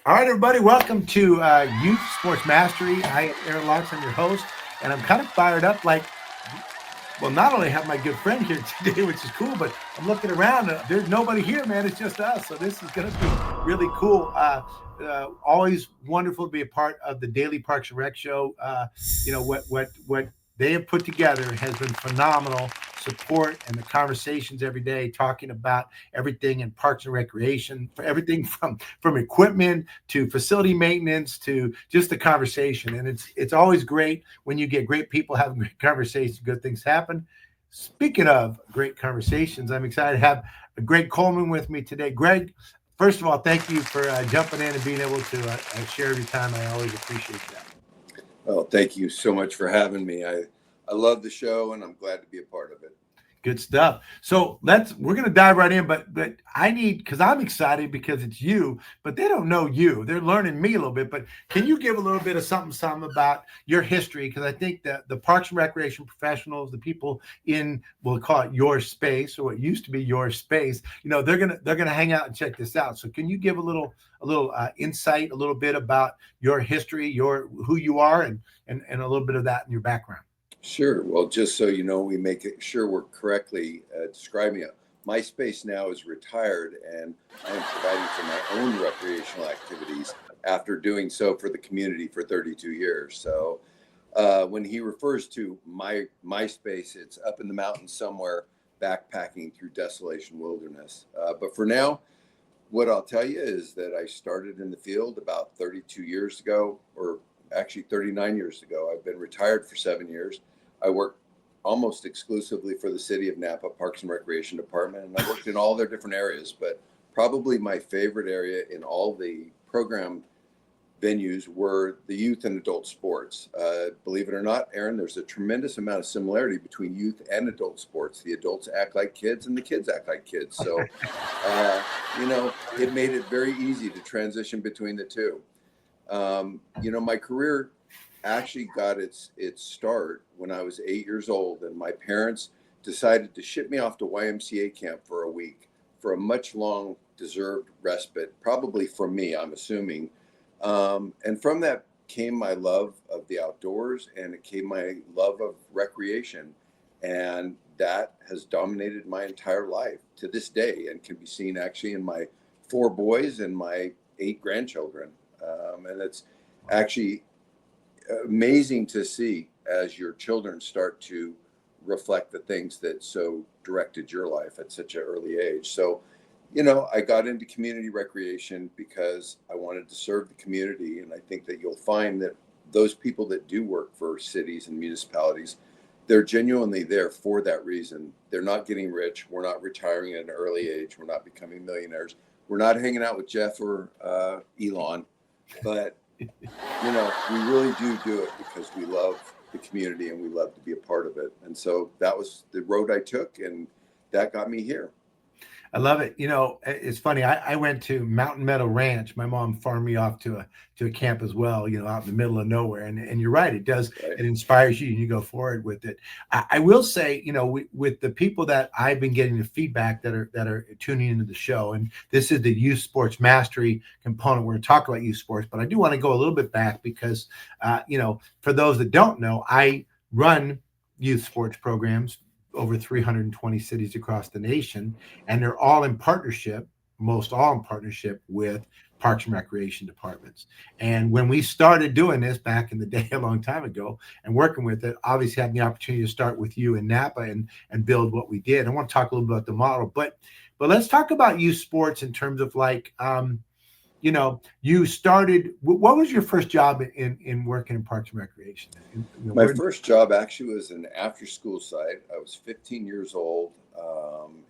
All right, everybody, welcome to Youth Sports Mastery. I am Aaron Locks, I'm your host, and I'm kind of fired up. Well, not only have my good friend here today, which is cool, but I'm looking around. There's nobody here, man. It's just us. So this is going to be really cool. Always wonderful to be a part of the Daily Parks and Rec show. What they have put together has been phenomenal. Support and the conversations every day, talking about everything in parks and recreation, for everything from equipment to facility maintenance to just the conversation. And it's always great when you get great people having great conversations, good things happen. Speaking of great conversations, I'm excited to have Greg Coleman with me today. Greg, first of all, thank you for jumping in and being able to share every time. I always appreciate that. Well, thank you so much for having me. I love the show and I'm glad to be a part of it. Good stuff. So we're gonna dive right in, but I need because I'm excited because it's you, but they don't know you. They're learning me a little bit. But can you give a little bit of something about your history? Because I think that the Parks and Recreation professionals, the people in we'll call it your space or what used to be your space, they're gonna hang out and check this out. So can you give a little insight, a little bit about your history, your who you are, and a little bit of that in your background? Sure. Well, just so you know, we make it sure we're correctly describing it. My space now is retired and I am providing for my own recreational activities after doing so for the community for 32 years. So when he refers to my space, it's up in the mountains somewhere backpacking through desolation wilderness. But for now, what I'll tell you is that I started in the field about 32 years ago, or actually 39 years ago. I've been retired for 7 years. I worked almost exclusively for the city of Napa Parks and Recreation Department, and I worked in all their different areas. But probably my favorite area in all the program venues were the youth and adult sports. Believe it or not, Aaron, there's a tremendous amount of similarity between youth and adult sports. The adults act like kids and the kids act like kids. So, it made it very easy to transition between the two. My career actually got its start when I was 8 years old, and my parents decided to ship me off to YMCA camp for a week for a much long deserved respite, probably from me, I'm assuming. And from that came my love of the outdoors, and it came my love of recreation, and that has dominated my entire life to this day, and can be seen actually in my four boys and my eight grandchildren. And it's actually amazing to see as your children start to reflect the things that so directed your life at such an early age. So, I got into community recreation because I wanted to serve the community. And I think that you'll find that those people that do work for cities and municipalities, they're genuinely there for that reason. They're not getting rich. We're not retiring at an early age. We're not becoming millionaires. We're not hanging out with Jeff or Elon, but we really do it because we love the community and we love to be a part of it. And so that was the road I took, and that got me here. I love it. It's funny. I went to Mountain Meadow Ranch. My mom farmed me off to a camp as well. Out in the middle of nowhere. And you're right. It does. Right. It inspires you, and you go forward with it. I will say, with the people that I've been getting the feedback that are tuning into the show, and this is the youth sports mastery component. We're going to talk about youth sports, but I do want to go a little bit back because, for those that don't know, I run youth sports programs over 320 cities across the nation, and they're all in partnership, most all in partnership with parks and recreation departments. And when we started doing this back in the day, a long time ago, and working with it, obviously having the opportunity to start with you in Napa and build what we did. I want to talk a little bit about the model, but let's talk about youth sports in terms of you started. What was your first job in working in parks and recreation? My first job actually was an after school site. I was 15 years old,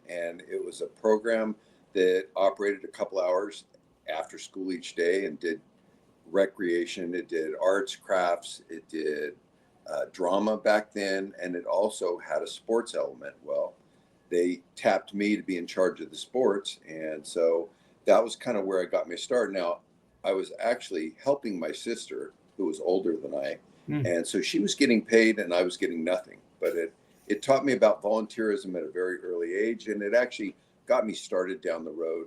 and it was a program that operated a couple hours after school each day and did recreation. It did arts, crafts, it did drama back then, and it also had a sports element. Well, they tapped me to be in charge of the sports, and so that was kind of where I got my start. Now, I was actually helping my sister, who was older than I, and so she was getting paid and I was getting nothing. But it taught me about volunteerism at a very early age, and it actually got me started down the road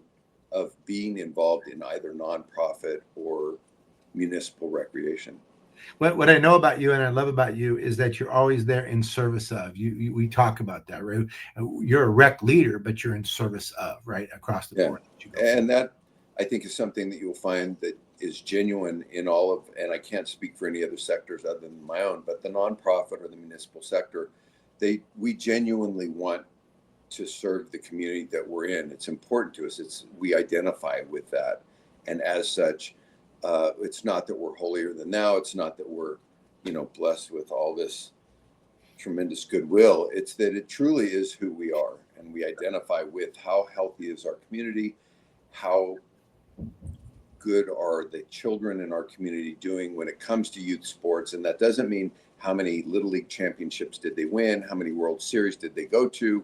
of being involved in either nonprofit or municipal recreation. What I know about you and I love about you is that you're always there in service of. We talk about that, right? You're a rec leader, but you're in service of, right, across the Yeah. board. And that, I think, is something that you'll find that is genuine in all of, and I can't speak for any other sectors other than my own, but the nonprofit or the municipal sector, we genuinely want to serve the community that we're in. It's important to us. We identify with that. And as such, it's not that we're holier than thou. It's not that we're, blessed with all this tremendous goodwill. It's that it truly is who we are. And we identify with how healthy is our community, how good are the children in our community doing when it comes to youth sports. And that doesn't mean how many Little League championships did they win, how many World Series did they go to,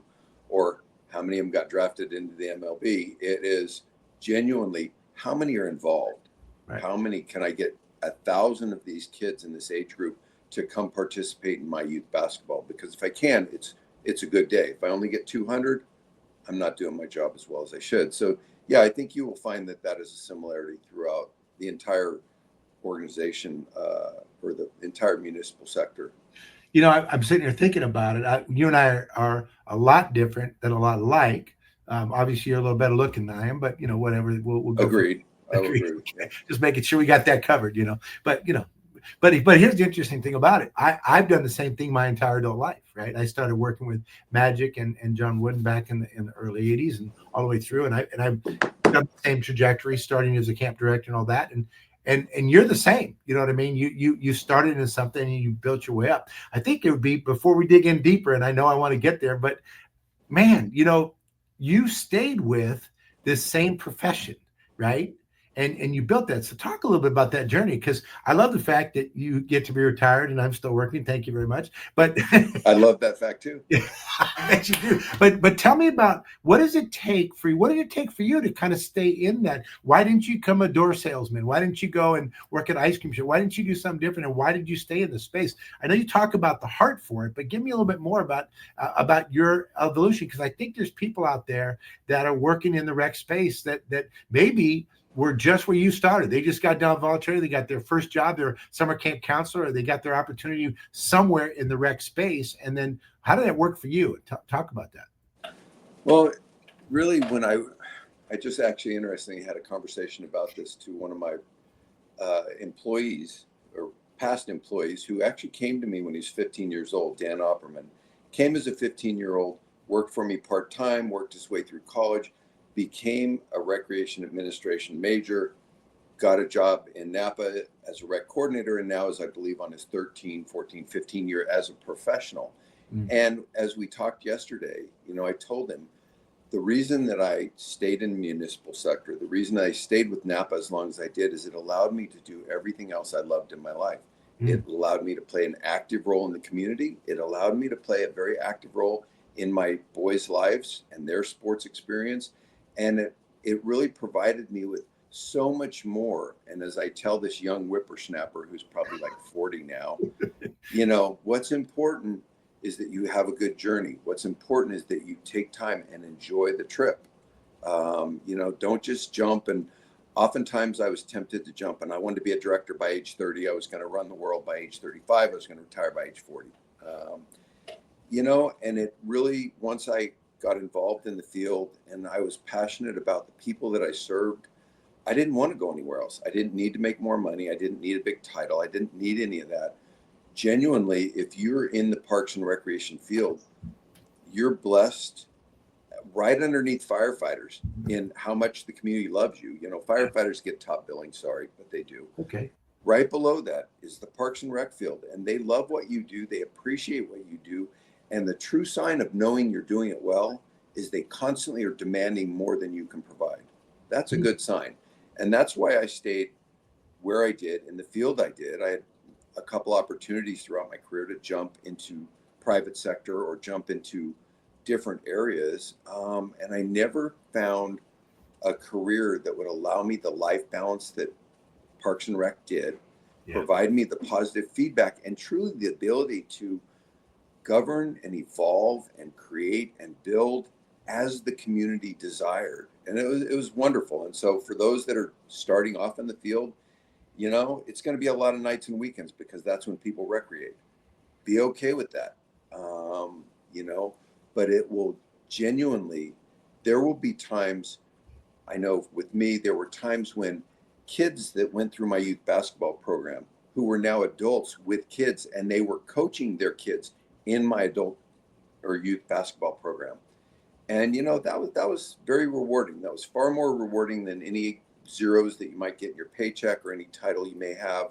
or how many of them got drafted into the MLB. It is genuinely how many are involved. Right. How many can I get 1,000 of these kids in this age group to come participate in my youth basketball? Because if I can, it's a good day. If I only get 200, I'm not doing my job as well as I should. So yeah, I think you will find that is a similarity throughout the entire organization or the entire municipal sector. I'm sitting here thinking about it. You and I are a lot different than a lot alike. Obviously, you're a little better looking than I am, but whatever. We'll go. Agreed. I will agree. Yeah. Just making sure we got that covered. But but here's the interesting thing about it. I've done the same thing my entire adult life. Right. I started working with Magic and John Wooden back in the early '80s and all the way through, and I've done the same trajectory, starting as a camp director and all that, and you're the same. You know what I mean? You started in something and you built your way up. I think it would be, before we dig in deeper, and I know I want to get there, but man, you stayed with this same profession, right? And you built that. So talk a little bit about that journey, because I love the fact that you get to be retired and I'm still working. Thank you very much. But I love that fact too. I bet you do. But tell me about, what did it take for you to kind of stay in that? Why didn't you become a door salesman? Why didn't you go and work at ice cream shop? Why didn't you do something different? And why did you stay in the space? I know you talk about the heart for it, but give me a little bit more about your evolution, because I think there's people out there that are working in the rec space that maybe were just where you started. They just got down voluntarily. They got their first job, their summer camp counselor, or they got their opportunity somewhere in the rec space. And then how did that work for you? Talk about that. Well, really, when I just actually interestingly had a conversation about this to one of my employees or past employees who actually came to me when he was 15 years old. Dan Opperman came as a 15-year-old, worked for me part-time, worked his way through college, became a recreation administration major, got a job in Napa as a rec coordinator, and now is, I believe, on his 13, 14, 15 year as a professional. And as we talked yesterday, I told him the reason that I stayed in the municipal sector, the reason I stayed with Napa as long as I did, is it allowed me to do everything else I loved in my life. It allowed me to play an active role in the community. It allowed me to play a very active role in my boys' lives and their sports experience. And it really provided me with so much more. And as I tell this young whippersnapper who's probably like 40 now, what's important is that you have a good journey. What's important is that you take time and enjoy the trip. Don't just jump. And oftentimes I was tempted to jump, and I wanted to be a director by age 30. I was going to run the world by age 35. I was going to retire by age 40. And it really, once I got involved in the field and I was passionate about the people that I served, I didn't want to go anywhere else. I didn't need to make more money. I didn't need a big title. I didn't need any of that. Genuinely, if you're in the parks and recreation field, you're blessed right underneath firefighters in how much the community loves you. Firefighters get top billing, sorry, but they do. Okay. Right below that is the parks and rec field, and they love what you do. They appreciate what you do. And the true sign of knowing you're doing it well is they constantly are demanding more than you can provide. That's a good sign. And that's why I stayed where I did, in the field I did. I had a couple opportunities throughout my career to jump into private sector or jump into different areas. And I never found a career that would allow me the life balance that Parks and Rec did, provide me the positive feedback, and truly the ability to govern and evolve and create and build as the community desired. And it was wonderful. And so for those that are starting off in the field, it's going to be a lot of nights and weekends because that's when people recreate. Be okay with that. But it will genuinely, there will be times, I know with me, there were times when kids that went through my youth basketball program who were now adults with kids, and they were coaching their kids in my adult or youth basketball program. And, that was very rewarding. That was far more rewarding than any zeros that you might get in your paycheck or any title you may have.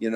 It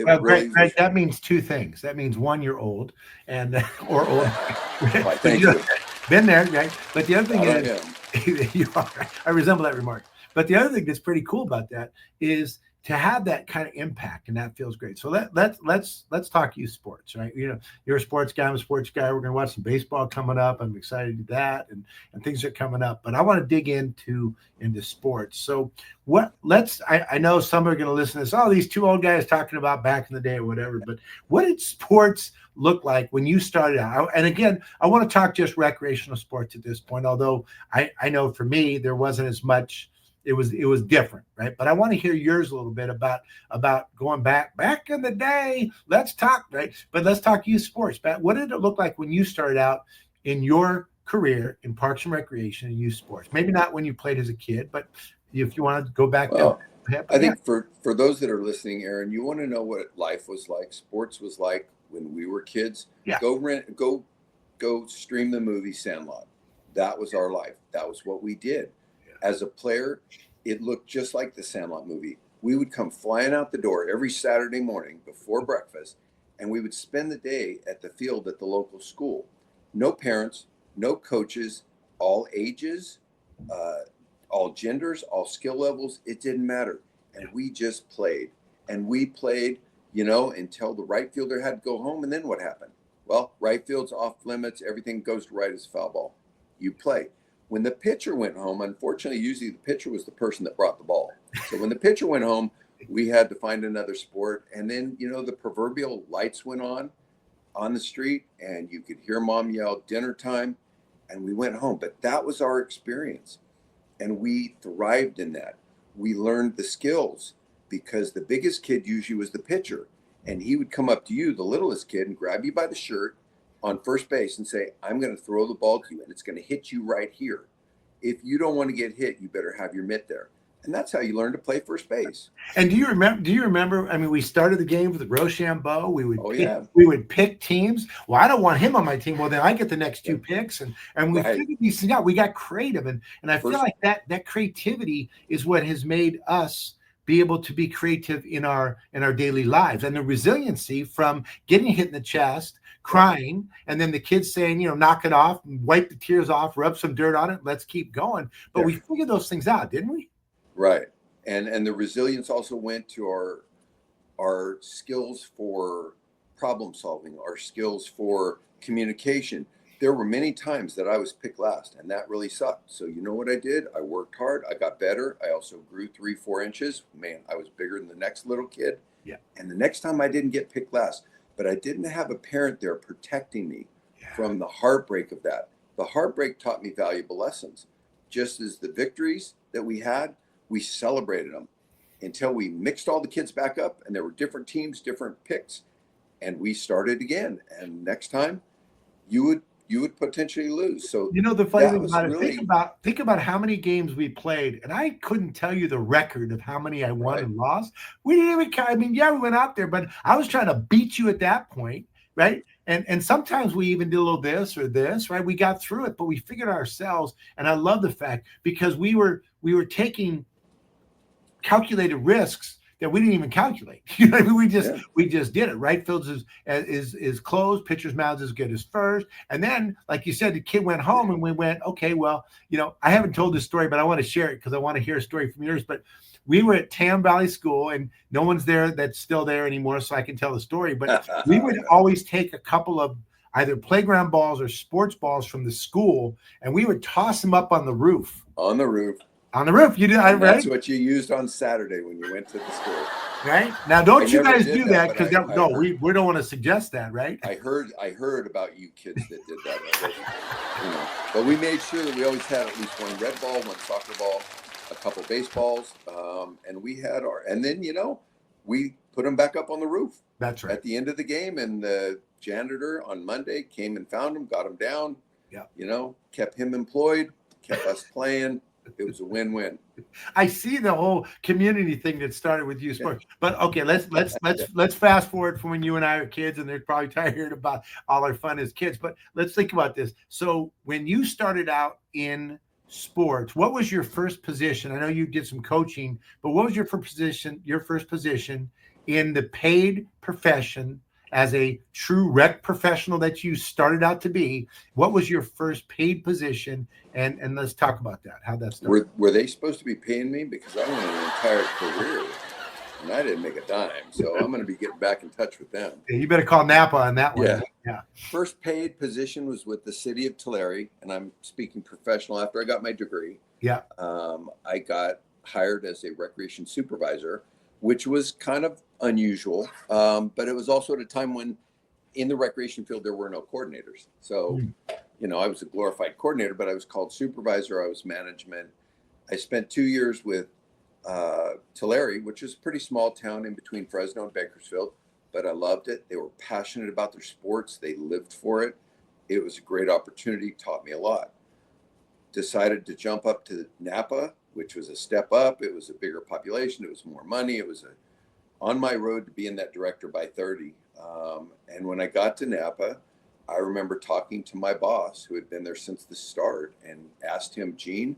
Well, really Greg, was. that means two things. That means one, you're old, and or old. Why, thank you. Been there, right? But the other thing Not is, you are, I resemble that remark. But the other thing that's pretty cool about that is to have that kind of impact, and that feels great. So let's talk youth sports, right? You're a sports guy. I'm a sports guy. We're going to watch some baseball coming up. I'm excited to do that, and things are coming up. But I want to dig into sports. So I know some are going to listen to this. Oh, these two old guys talking about back in the day or whatever. But what did sports look like when you started out? And again, I want to talk just recreational sports at this point. Although I know for me there wasn't as much. It was different, right? But I want to hear yours a little bit about going back in the day. Let's talk, right? But let's talk youth sports. What did it look like when you started out in your career in Parks and Recreation and youth sports? Maybe not when you played as a kid, but if you want to go back well, there. I think for those that are listening, Aaron, you want to know what life was like, sports was like when we were kids. Yeah. Go stream the movie Sandlot. That was our life. That was what we did. As a player, it looked just like the Sandlot movie. We would come flying out the door every Saturday morning before breakfast, and we would spend the day at the field at the local school. No parents, no coaches, all ages, all genders, all skill levels. It didn't matter. And we just played. And we played, until the right fielder had to go home. And then what happened? Well, right field's off limits. Everything goes to right as a foul ball. You play. When the pitcher went home, unfortunately, usually the pitcher was the person that brought the ball. So when the pitcher went home, we had to find another sport. And then, the proverbial lights went on the street, and you could hear mom yell dinner time, and we went home. But that was our experience. And we thrived in that. We learned the skills because the biggest kid usually was the pitcher. And he would come up to you, the littlest kid, and grab you by the shirt on first base and say, I'm going to throw the ball to you, and it's going to hit you right here. If you don't want to get hit, you better have your mitt there. And that's how you learn to play first base. And do you remember? I mean, we started the game with the Rochambeau. We would pick teams. Well, I don't want him on my team. Well, then I get the next two picks, and we figured these things out. We got creative, and I feel like that creativity is what has made us be able to be creative in our daily lives, and the resiliency from getting hit in the chest, crying, and then the kids saying, knock it off, and wipe the tears off, rub some dirt on it, let's keep going. But we figured those things out, didn't we? Right. And the resilience also went to our skills for problem solving, our skills for communication. There were many times that I was picked last, and that really sucked. So you know what I did? I worked hard. I got better. I also grew 3-4 inches. Man, I was bigger than the next little kid. Yeah. And the next time I didn't get picked last, but I didn't have a parent there protecting me from the heartbreak of that. The heartbreak taught me valuable lessons. Just as the victories that we had, we celebrated them until we mixed all the kids back up, and there were different teams, different picks, and we started again. And next time you would potentially lose. So the funny thing about it, think about how many games we played, and I couldn't tell you the record of how many I won and lost. We didn't even. I mean, we went out there, but I was trying to beat you at that point, right? And sometimes we even did a little this or this, right? We got through it, but we figured ourselves. And I love the fact because we were taking calculated risks that we didn't even calculate. We just did it. Right field is closed. Pitcher's mound is good as first. And then, like you said, the kid went home, and we went, okay, well, I haven't told this story, but I want to share it because I want to hear a story from yours. But we were at Tam Valley School, and no one's there that's still there anymore, so I can tell the story. But we would always take a couple of either playground balls or sports balls from the school, and we would toss them up on the roof. On the roof. On the roof, you did, And right? that's what you used on Saturday when you went to the school. Right now, don't I you never guys did do that, that? but Because I no, heard, we don't want to suggest that, right? I heard about you kids that did that. That wasn't, but we made sure that we always had at least one red ball, one soccer ball, a couple baseballs, and we had and then we put them back up on the roof. That's right. At the end of the game, and the janitor on Monday came and found him, got him down. Yeah. Kept him employed, kept us playing. It was a win-win. I see the whole community thing that started with youth sports. But okay, let's fast forward from when you and I were kids, and they're probably tired about all our fun as kids. But let's think about this. So when you started out in sports, what was your first position? I know you did some coaching, but what was your first position in the paid profession as a true rec professional that you started out to be? What was your first paid position? And let's talk about that. How that started. Were they supposed to be paying me? Because I went an entire career and I didn't make a dime. So I'm going to be getting back in touch with them. Yeah, you better call Napa on that one. Yeah. First paid position was with the city of Tulare, and I'm speaking professional after I got my degree. Yeah. I got hired as a recreation supervisor, which was kind of unusual. But it was also at a time when in the recreation field, there were no coordinators. So, I was a glorified coordinator, but I was called supervisor. I was management. I spent 2 years with Tulare, which is a pretty small town in between Fresno and Bakersfield, but I loved it. They were passionate about their sports. They lived for it. It was a great opportunity, taught me a lot. Decided to jump up to Napa, which was a step up. It was a bigger population. It was more money. It was on my road to being that director by 30. And when I got to Napa, I remember talking to my boss, who had been there since the start, and asked him, Gene,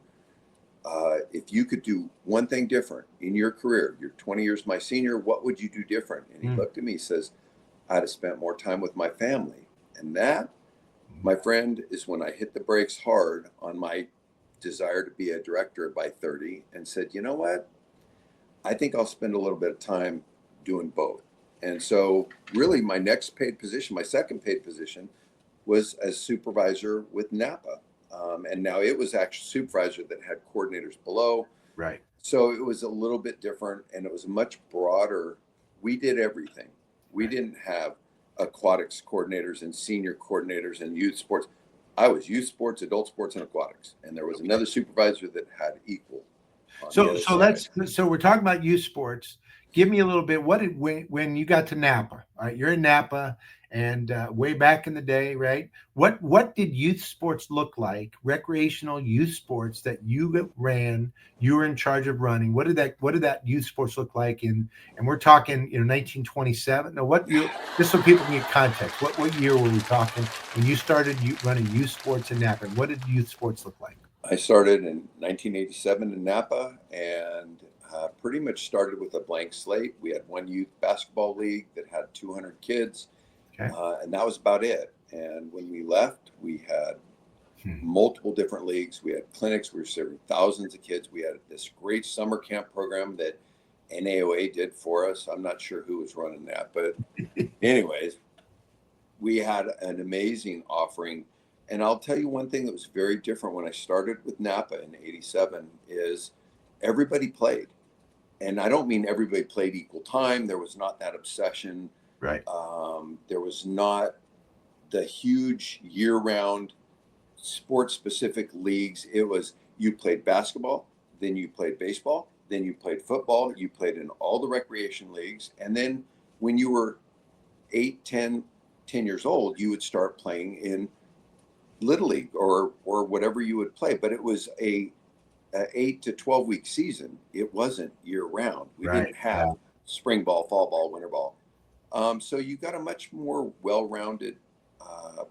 if you could do one thing different in your career, you're 20 years my senior, what would you do different? And he looked at me, says, I'd have spent more time with my family. And that, my friend, is when I hit the brakes hard on my desire to be a director by 30 and said, you know what? I think I'll spend a little bit of time doing both. And so really my next paid position, my second paid position, was as supervisor with Napa. And now it was actually supervisor that had coordinators below. Right. So it was a little bit different, and it was much broader. We did everything. We didn't have aquatics coordinators and senior coordinators and youth sports. I was youth sports, adult sports, and aquatics. And there was another supervisor that had equal. So we're talking about youth sports. Give me a little bit. When you got to Napa? All right, you're in Napa, and way back in the day, right? What did youth sports look like? Recreational youth sports that you ran, you were in charge of running. What did that youth sports look like? And we're talking, 1927. Now, what year? Just so people can get context. What year were we talking when you started running youth sports in Napa? And what did youth sports look like? I started in 1987 in Napa, and pretty much started with a blank slate. We had one youth basketball league that had 200 kids, and that was about it. And when we left, we had multiple different leagues. We had clinics. We were serving thousands of kids. We had this great summer camp program that NAOA did for us. I'm not sure who was running that, but anyways, we had an amazing offering. And I'll tell you one thing that was very different when I started with Napa in 87 is everybody played. And I don't mean everybody played equal time. There was not that obsession. Right. There was not the huge year-round sports-specific leagues. It was you played basketball, then you played baseball, then you played football, you played in all the recreation leagues. And then when you were 8, 10 years old, you would start playing in Little League or whatever you would play. But it was a 8 to 12 week season. It wasn't year round. We didn't have spring ball, fall ball, winter ball. So you got a much more well-rounded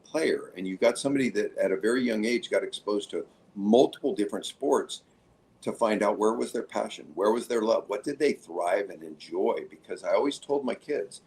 player, and you got somebody that at a very young age got exposed to multiple different sports to find out where was their passion, where was their love, what did they thrive and enjoy. Because I always told my kids,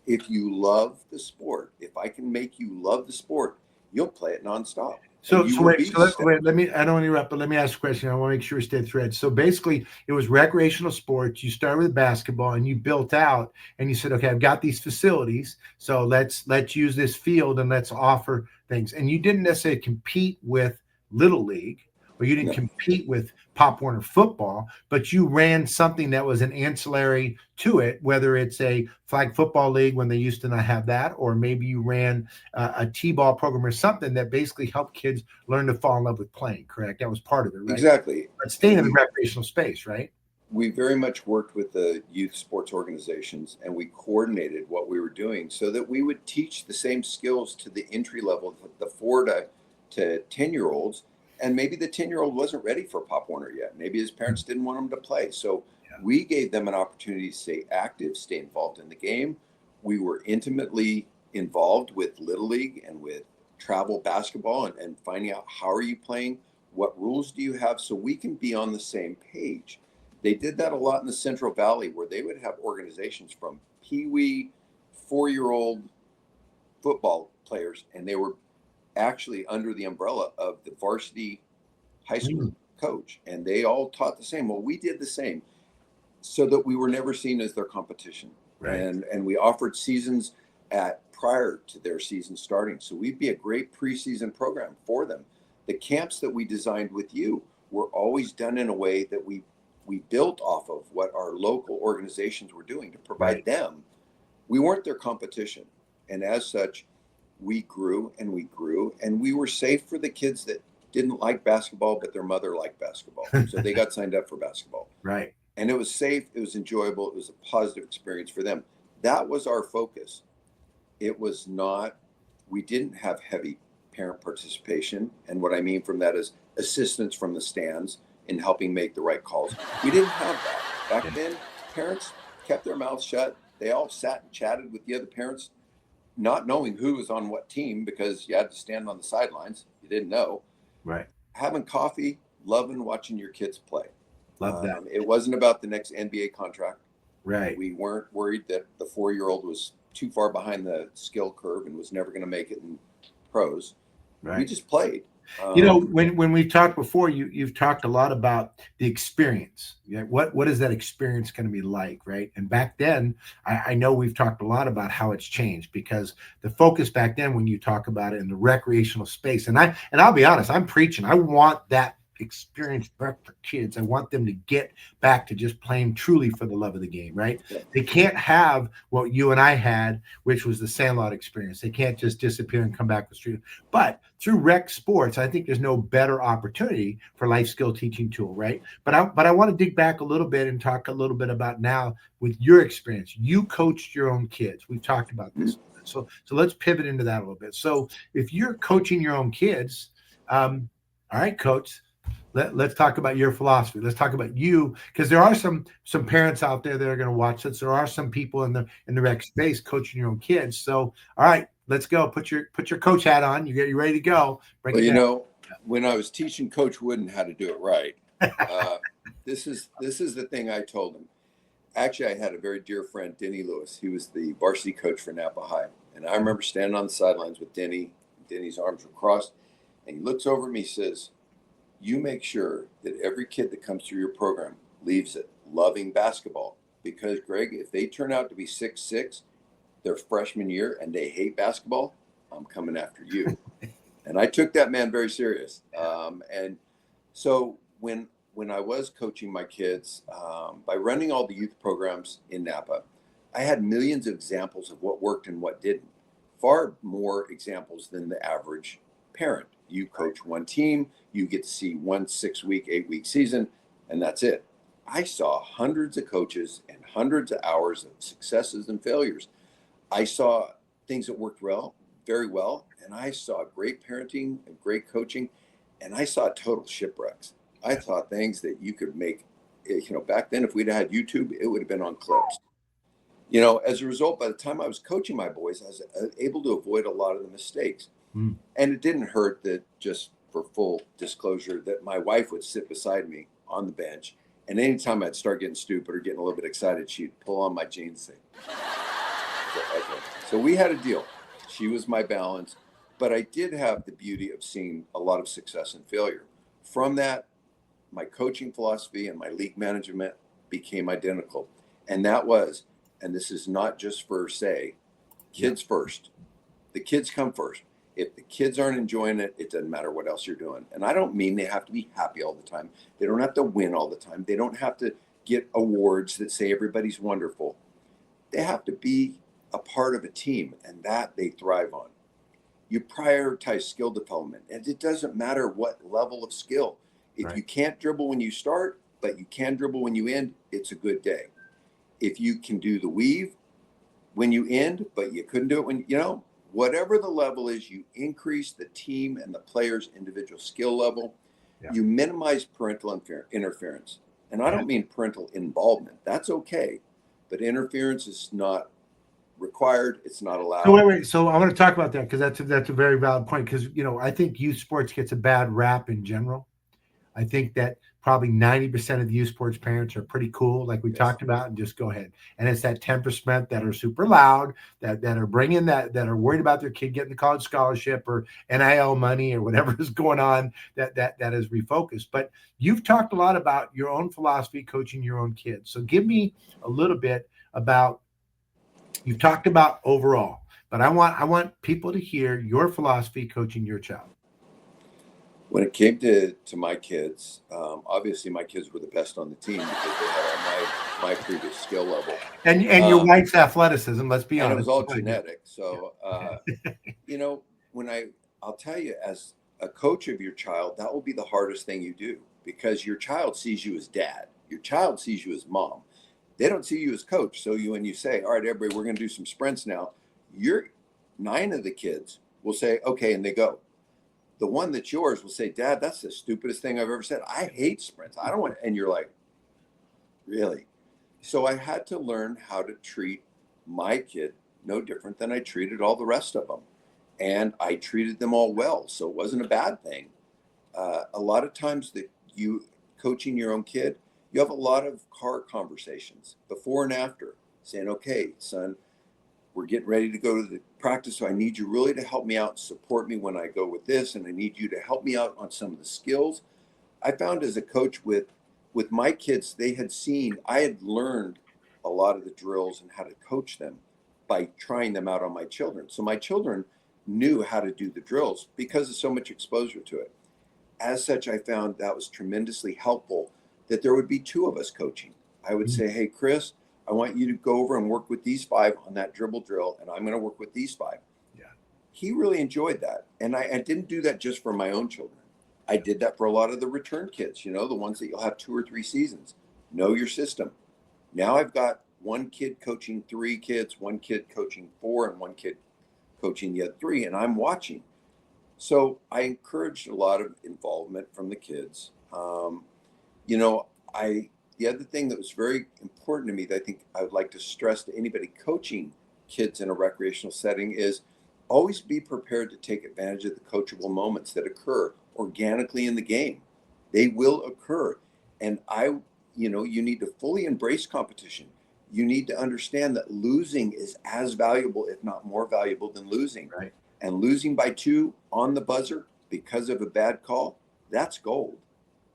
if you love the sport, if I can make you love the sport, you'll play it nonstop. So let me, I don't want to interrupt, but let me ask a question. I want to make sure we stay thread. So basically it was recreational sports. You started with basketball and you built out and you said, okay, I've got these facilities. So let's use this field and let's offer things. And you didn't necessarily compete with Little League or you didn't compete with Pop Warner football, but you ran something that was an ancillary to it, whether it's a flag football league when they used to not have that, or maybe you ran a T-ball program or something that basically helped kids learn to fall in love with playing. Correct? That was part of it, right? Exactly. But staying in the recreational space, right? We very much worked with the youth sports organizations, and we coordinated what we were doing so that we would teach the same skills to the entry level, the 4 to 10-year-olds. And maybe the 10-year-old wasn't ready for Pop Warner yet. Maybe his parents didn't want him to play. So we gave them an opportunity to stay active, stay involved in the game. We were intimately involved with Little League and with travel basketball, and finding out, how are you playing? What rules do you have? So we can be on the same page. They did that a lot in the Central Valley, where they would have organizations from peewee 4-year-old football players, and they were actually under the umbrella of the varsity high school coach, and they all taught the same. Well, we did the same, so that we were never seen as their competition. Right. And we offered seasons prior to their season starting, so we'd be a great preseason program for them. The camps that we designed with you were always done in a way that we built off of what our local organizations were doing to provide them. We weren't their competition. And as such, we grew and we grew, and we were safe for the kids that didn't like basketball, but their mother liked basketball. So they got signed up for basketball. Right. And it was safe. It was enjoyable. It was a positive experience for them. That was our focus. It was not, we didn't have heavy parent participation. And what I mean from that is assistance from the stands in helping make the right calls. We didn't have that. Back then, parents kept their mouths shut. They all sat and chatted with the other parents, not knowing who was on what team, because you had to stand on the sidelines. You didn't know. Right. Having coffee, loving watching your kids play. Love that. It wasn't about the next NBA contract. Right. We weren't worried that the 4-year-old was too far behind the skill curve and was never going to make it in pros. Right. We just played. When we've talked before, you've talked a lot about the experience. What is that experience going to be like, right? And back then, I know we've talked a lot about how it's changed, because the focus back then, when you talk about it in the recreational space, and I'll be honest, I'm preaching. I want that experience back for kids. I want them to get back to just playing truly for the love of the game, right? Yeah. They can't have what you and I had, which was the Sandlot experience. They can't just disappear and come back to the street. But through rec sports, I think there's no better opportunity for life skill teaching tool, right? But I want to dig back a little bit and talk a little bit about now with your experience. You coached your own kids. We've talked about this. So let's pivot into that a little bit. So if you're coaching your own kids, all right, coach, let's talk about your philosophy. Let's talk about you, because there are some parents out there that are going to watch this. There are some people in the rec space coaching your own kids. So, all right, let's go. Put your coach hat on. You ready to go? When I was teaching Coach Wooden how to do it right, this is the thing I told him. Actually, I had a very dear friend, Denny Lewis. He was the varsity coach for Napa High, and I remember standing on the sidelines with Denny. Denny's arms were crossed, and he looks over at me, says, "You make sure that every kid that comes through your program leaves it loving basketball, because, Greg, if they turn out to be 6'6" their freshman year and they hate basketball, I'm coming after you." And I took that man very serious. And so when I was coaching my kids, by running all the youth programs in Napa, I had millions of examples of what worked and what didn't. Far more examples than the average parent. You coach one team, you get to see 1 6-week, 8-week season, and that's it. I saw hundreds of coaches and hundreds of hours of successes and failures. I saw things that worked very well, and I saw great parenting and great coaching, and I saw total shipwrecks. I saw things that you could make, back then, if we'd had YouTube, it would have been on clips. As a result, by the time I was coaching my boys, I was able to avoid a lot of the mistakes. And it didn't hurt that, just for full disclosure, that my wife would sit beside me on the bench, and anytime I'd start getting stupid or getting a little bit excited, she'd pull on my jeans and say, okay. So we had a deal. She was my balance, but I did have the beauty of seeing a lot of success and failure. From that, my coaching philosophy and my league management became identical. And that was, and this is not just for kids first. The kids come first. If the kids aren't enjoying it, it doesn't matter what else you're doing. And I don't mean they have to be happy all the time. They don't have to win all the time. They don't have to get awards that say everybody's wonderful. They have to be a part of a team, and that they thrive on. You prioritize skill development, and it doesn't matter what level of skill. If you can't dribble when you start, but you can dribble when you end, it's a good day. If you can do the weave when you end, but you couldn't do it when, whatever the level is, you increase the team and the player's individual skill level. Yeah. You minimize parental interference. And I don't mean parental involvement. That's okay. But interference is not required. It's not allowed. So wait. So I want to talk about that because that's a very valid point. Because I think youth sports gets a bad rap in general. I think that probably 90% of the youth sports parents are pretty cool, like we talked about, and just go ahead. And it's that 10% that are super loud, that are bringing that are worried about their kid getting the college scholarship or NIL money or whatever is going on. That is refocused. But you've talked a lot about your own philosophy coaching your own kids. So give me a little bit about. You've talked about overall, but I want people to hear your philosophy coaching your child. When it came to my kids, obviously my kids were the best on the team because they had my previous skill level. And your wife's athleticism, let's be honest. And it was all genetic. So, I'll tell you, as a coach of your child, that will be the hardest thing you do because your child sees you as dad. Your child sees you as mom. They don't see you as coach. So when you say, all right, everybody, we're going to do some sprints now, 9 of the kids will say, okay, and they go. The one that's yours will say, Dad, that's the stupidest thing I've ever said. I hate sprints. I don't want, and you're like, really? So I had to learn how to treat my kid no different than I treated all the rest of them. And I treated them all well. So it wasn't a bad thing. A lot of times that you coaching your own kid, you have a lot of car conversations before and after saying, okay, son, we're getting ready to go to the practice. So I need you really to help me out and support me when I go with this. And I need you to help me out on some of the skills. I found as a coach with my kids, I had learned a lot of the drills and how to coach them by trying them out on my children. So my children knew how to do the drills because of so much exposure to it. As such, I found that was tremendously helpful that there would be 2 of us coaching. I would say, hey, Chris, I want you to go over and work with these 5 on that dribble drill, and I'm going to work with these 5. Yeah. He really enjoyed that. And I didn't do that just for my own children. I did that for a lot of the return kids, the ones that you'll have 2 or 3 seasons. Know your system. Now I've got 1 kid coaching 3 kids, 1 kid coaching 4, and 1 kid coaching the other 3, and I'm watching. So I encouraged a lot of involvement from the kids. The other thing that was very important to me that I think I would like to stress to anybody coaching kids in a recreational setting is always be prepared to take advantage of the coachable moments that occur organically in the game. They will occur. And you need to fully embrace competition. You need to understand that losing is as valuable, if not more valuable than losing. Right. And losing by 2 on the buzzer because of a bad call, that's gold.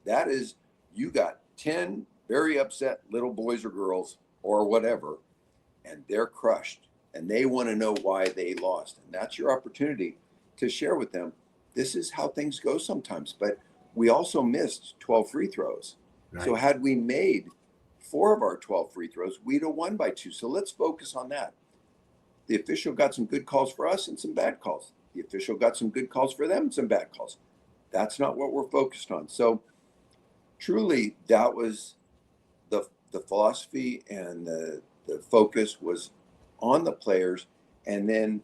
That is, you got 10 very upset little boys or girls or whatever, and they're crushed and they want to know why they lost. And that's your opportunity to share with them. This is how things go sometimes, but we also missed 12 free throws. Right. So had we made 4 of our 12 free throws, we'd have won by 2. So let's focus on that. The official got some good calls for us and some bad calls. The official got some good calls for them and some bad calls. That's not what we're focused on. So truly, that was the philosophy, and the focus was on the players. And then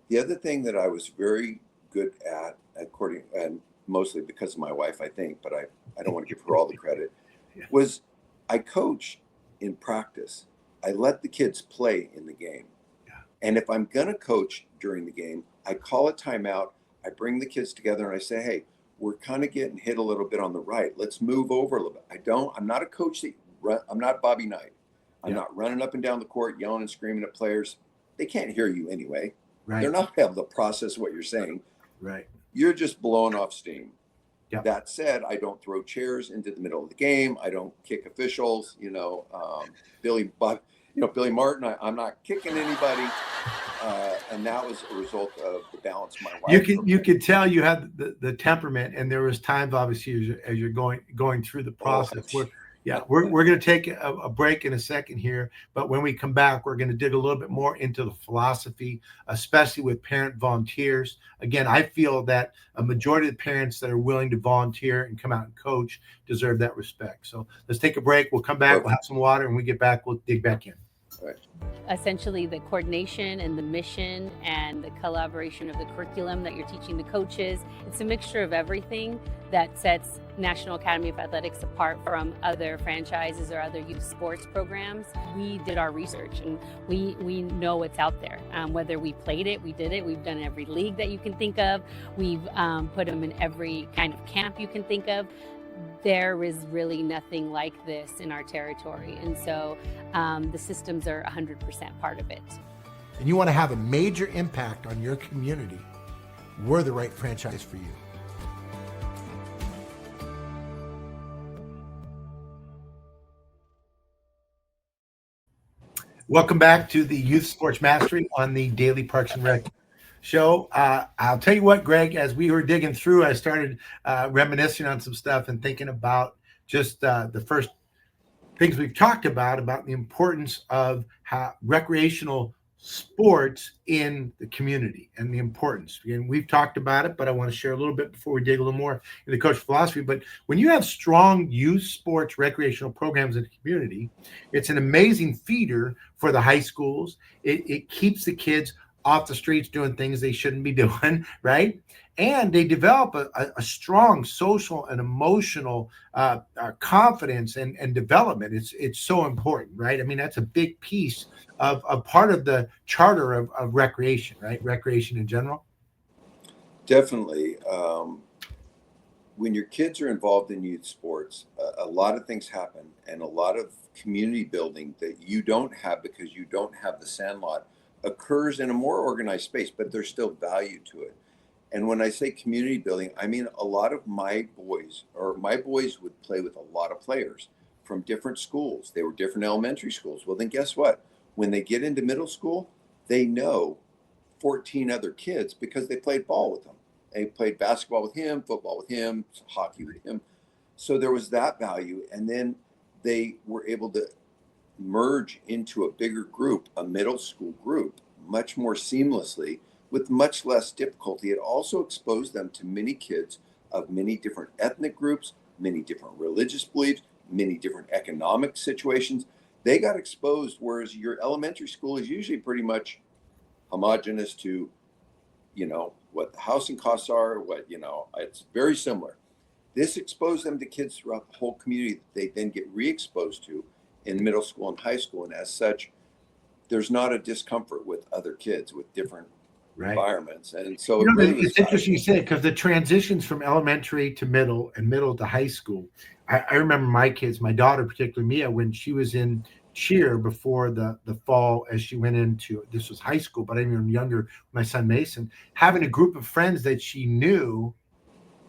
the other thing that I was very good at, and mostly because of my wife, I think, but I don't want to give her all the credit, was I coach in practice. I let the kids play in the game. Yeah. And if I'm going to coach during the game, I call a timeout. I bring the kids together and I say, hey, we're kind of getting hit a little bit on the right. Let's move over a little bit. I'm not a coach I'm not Bobby Knight. I'm not running up and down the court, yelling and screaming at players. They can't hear you anyway. Right. They're not able to process what you're saying. Right. You're just blowing off steam. Yep. That said, I don't throw chairs into the middle of the game. I don't kick officials. Billy Martin, I'm not kicking anybody. And that was a result of the balance my You wife could tell you had the temperament, and there was times obviously as you're going through the process where we're going to take a break in a second here, but when we come back, we're going to dig a little bit more into the philosophy, especially with parent volunteers. Again, I feel that a majority of the parents that are willing to volunteer and come out and coach deserve that respect. So let's take a break. We'll come back. We'll have some water, and when we get back, we'll dig back in. Right. Essentially, the coordination and the mission and the collaboration of the curriculum that you're teaching the coaches, it's a mixture of everything that sets National Academy of Athletics apart from other franchises or other youth sports programs. We did our research, and we know what's out there. Whether we played it, we did it. We've done every league that you can think of. We've put them in every kind of camp you can think of. There is really nothing like this in our territory. And so the systems are 100% part of it. And you want to have a major impact on your community, we're the right franchise for you. Welcome back to the Youth Sports Mastery on the Daily Parks and Rec show. I'll tell you what, Greg, as we were digging through, I started reminiscing on some stuff and thinking about just the first things we've talked about the importance of how recreational sports in the community and the importance. And we've talked about it, but I want to share a little bit before we dig a little more into coach philosophy. But when you have strong youth sports recreational programs in the community, it's an amazing feeder for the high schools. It keeps the kids off the streets doing things they shouldn't be doing, right? And they develop a strong social and emotional confidence and development. It's so important, right? I mean, that's a big piece of a part of the charter of recreation, right? Recreation in general. Definitely. When your kids are involved in youth sports, a lot of things happen, and a lot of community building that you don't have because you don't have the Sandlot occurs in a more organized space, but there's still value to it. And when I say community building, I mean a lot of my boys would play with a lot of players from different schools. They were different elementary schools. Well, then guess what? When they get into middle school, they know 14 other kids because they played ball with them. They played basketball with him, football with him, hockey with him. So there was that value. And then they were able to merge into a bigger group, a middle school group, much more seamlessly with much less difficulty. It also exposed them to many kids of many different ethnic groups, many different religious beliefs, many different economic situations. They got exposed, whereas your elementary school is usually pretty much homogenous to, what the housing costs are, it's very similar. This exposed them to kids throughout the whole community that they then get re-exposed to in middle school and high school. And as such, there's not a discomfort with other kids with different environments. And so it's interesting you say, because the transitions from elementary to middle and middle to high school, I remember my kids, my daughter, particularly Mia, when she was in cheer before the fall, as she went into, this was high school, but I'm even younger, my son Mason, having a group of friends that she knew,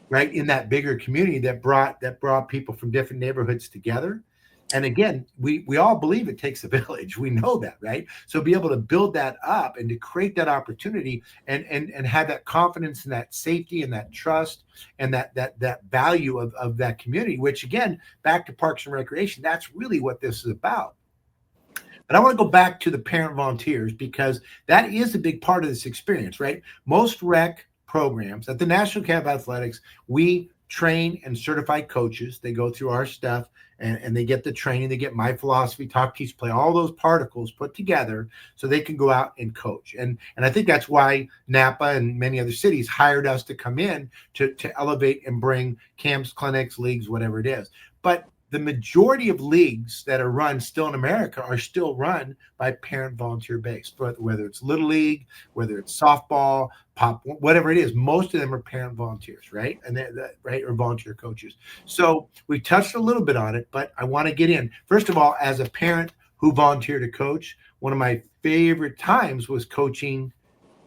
right, in that bigger community that brought people from different neighborhoods together. And again, we all believe it takes a village. We know that, right? So be able to build that up and to create that opportunity and have that confidence and that safety and that trust and that value of that community, which again, back to Parks and Recreation, that's really what this is about. But I want to go back to the parent volunteers, because that is a big part of this experience, right? Most rec programs at the National Academy of Athletics, we train and certify coaches. They go through our stuff and they get the training. They get my philosophy, talk, teach, play, all those particles put together so they can go out and coach. And I think that's why Napa and many other cities hired us to come in to elevate and bring camps, clinics, leagues, whatever it is. But the majority of leagues that are run still in America are still run by parent volunteer based, whether it's Little League, whether it's softball, pop, whatever it is, most of them are parent volunteers, right? And right, or volunteer coaches. So we touched a little bit on it, but I want to get in. First of all, as a parent who volunteered to coach, one of my favorite times was coaching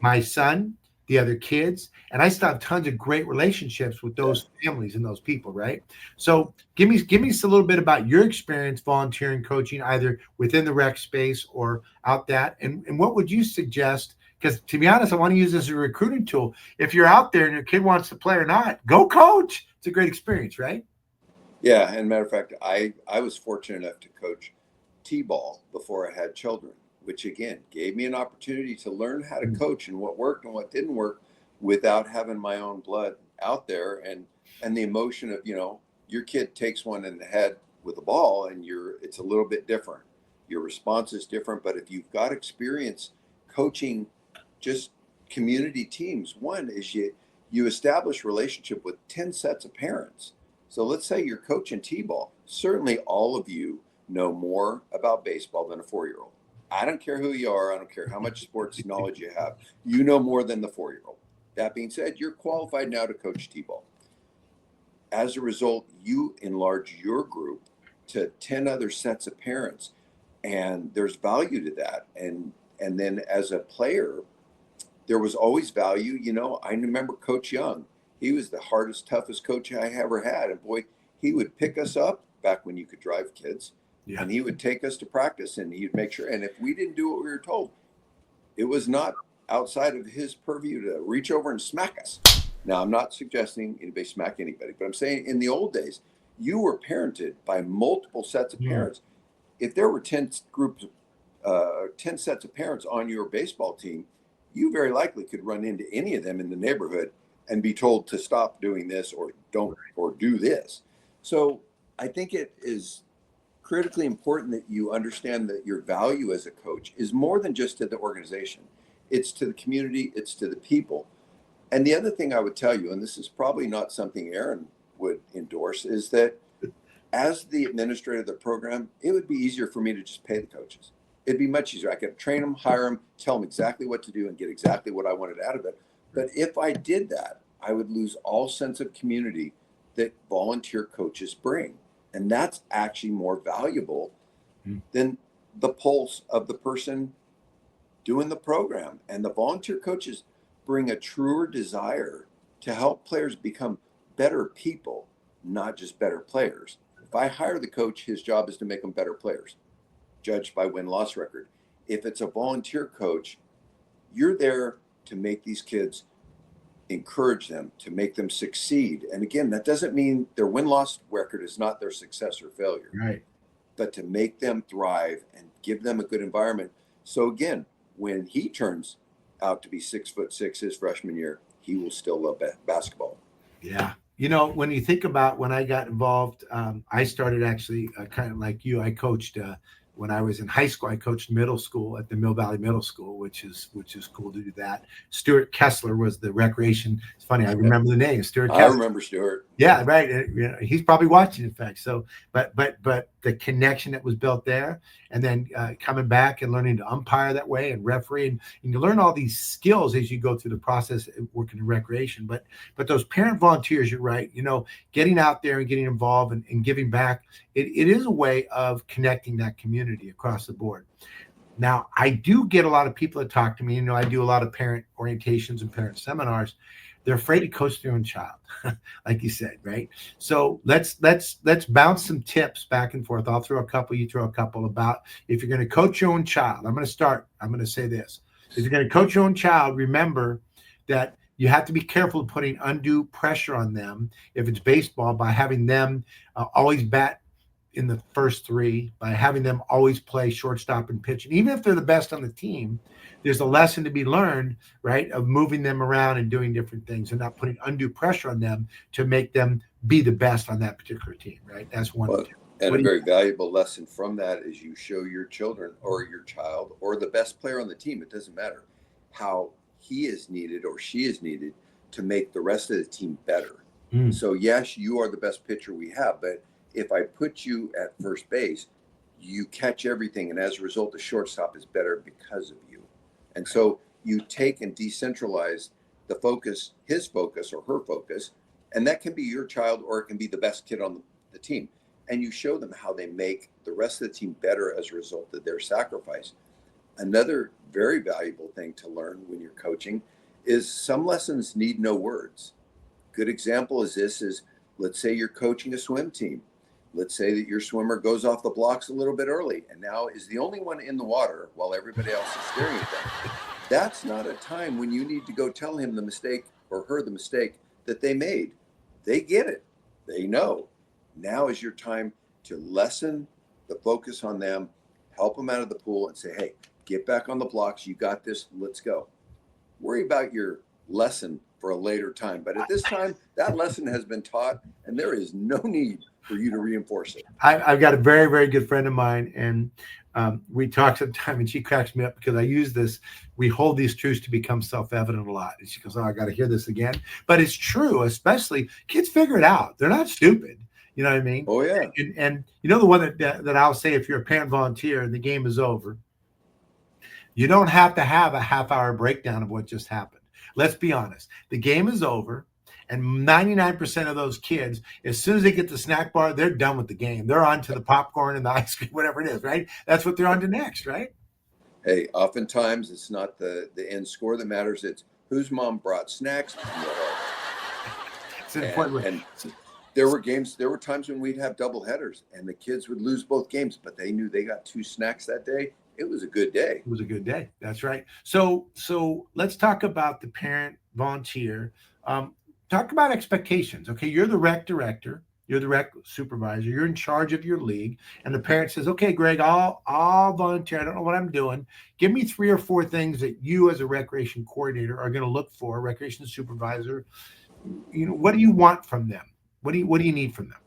my son, the other kids, and I still have tons of great relationships with those families and those people, right? So give me a little bit about your experience volunteering, coaching, either within the rec space or out that, and what would you suggest because to be honest, I want to use this as a recruiting tool. If you're out there and your kid wants to play or not, go coach. It's a great experience, right? Yeah, and matter of fact, I was fortunate enough to coach T-ball before I had children, which again gave me an opportunity to learn how to coach and what worked and what didn't work without having my own blood out there, and the emotion of, your kid takes one in the head with a ball and it's a little bit different. Your response is different, but if you've got experience coaching just community teams, one is you establish relationship with 10 sets of parents. So let's say you're coaching T-ball. Certainly all of you know more about baseball than a 4-year-old. I don't care who you are. I don't care how much sports knowledge you have. You know more than the 4-year-old. That being said, you're qualified now to coach T-ball. As a result, you enlarge your group to 10 other sets of parents, and there's value to that. And then as a player, there was always value. I remember Coach Young. He was the hardest, toughest coach I ever had. And boy, he would pick us up back when you could drive kids. Yeah. And he would take us to practice, and he'd make sure. And if we didn't do what we were told, it was not outside of his purview to reach over and smack us. Now, I'm not suggesting anybody smack anybody, but I'm saying in the old days, you were parented by multiple sets of parents. If there were 10 sets of parents on your baseball team, you very likely could run into any of them in the neighborhood and be told to stop doing this or don't or do this. So I think it is critically important that you understand that your value as a coach is more than just to the organization. It's to the community, it's to the people. And the other thing I would tell you, and this is probably not something Aaron would endorse, is that as the administrator of the program, it would be easier for me to just pay the coaches. It'd be much easier. I could train them, hire them, tell them exactly what to do and get exactly what I wanted out of it. But if I did that, I would lose all sense of community that volunteer coaches bring. And that's actually more valuable than the pulse of the person doing the program. And the volunteer coaches bring a truer desire to help players become better people, not just better players. If I hire the coach, his job is to make them better players, judged by win-loss record. If it's a volunteer coach, you're there to make these kids, encourage them, to make them succeed. And again, that doesn't mean their win-loss record is not their success or failure, right? But to make them thrive and give them a good environment. So again, when he turns out to be 6'6" his freshman year, he will still love basketball. Yeah. When you think about when I got involved, I started actually kind of like you. I coached when I was in high school. I coached middle school at the Mill Valley Middle School, which is cool to do that. Stuart Kessler was the recreation. It's funny, I remember the name, Stuart Kessler. I remember Stuart. Yeah, right. He's probably watching, in fact. So, but the connection that was built there, and then coming back and learning to umpire that way and referee, and you learn all these skills as you go through the process of working in recreation. But those parent volunteers, you're right. Getting out there and getting involved and giving back, it is a way of connecting that community across the board. Now, I do get a lot of people that talk to me. I do a lot of parent orientations and parent seminars. They're afraid to coach their own child, like you said, right? So let's bounce some tips back and forth. I'll throw a couple, you throw a couple about if you're going to coach your own child. I'm going to say this. If you're going to coach your own child, remember that you have to be careful of putting undue pressure on them. If it's baseball, by having them always bat in the first three, by having them always play shortstop and pitch. And even if they're the best on the team, there's a lesson to be learned, right, of moving them around and doing different things and not putting undue pressure on them to make them be the best on that particular team, right? That's one. Well, and a very valuable lesson from that is you show your children or your child or the best player on the team, it doesn't matter, how he is needed or she is needed to make the rest of the team better. So yes, you are the best pitcher we have, but if I put you at first base, you catch everything. And as a result, the shortstop is better because of you. And so you take and decentralize the focus, his focus or her focus, and that can be your child or it can be the best kid on the team. And you show them how they make the rest of the team better as a result of their sacrifice. Another very valuable thing to learn when you're coaching is some lessons need no words. Good example is let's say you're coaching a swim team. Let's say that your swimmer goes off the blocks a little bit early and now is the only one in the water while everybody else is staring at them. That's not a time when you need to go tell him the mistake or her the mistake that they made. They get it. They know. Now is your time to lessen the focus on them, help them out of the pool, and say, hey, get back on the blocks. You got this. Let's go. Worry about your lesson for a later time. But at this time, that lesson has been taught, and there is no need for you to reinforce it. I've got a very, very good friend of mine, and we talk sometimes, and she cracks me up because I use this. We hold these truths to become self-evident a lot. And she goes, oh, I got to hear this again. But it's true, especially kids figure it out. They're not stupid. You know what I mean? Oh, yeah. And you know the one that I'll say, if you're a parent volunteer and the game is over, you don't have to have a half-hour breakdown of what just happened. Let's be honest. The game is over, and 99% of those kids, as soon as they get the snack bar, they're done with the game. They're on to the popcorn and the ice cream, whatever it is, right? That's what they're on to next, right? Hey, oftentimes it's not the end score that matters. It's whose mom brought snacks. It's an important. And there were times when we'd have double headers and the kids would lose both games, but they knew they got 2 snacks that day. It was a good day. It was a good day. That's right. So let's talk about the parent volunteer. Talk about expectations. Okay, you're the rec director, you're the rec supervisor, you're in charge of your league, and the parent says, "Okay, Greg, I'll volunteer. I don't know what I'm doing. Give me 3 or 4 things that you, as a recreation coordinator, are going to look for. Recreation supervisor, what do you want from them? What do you need from them?"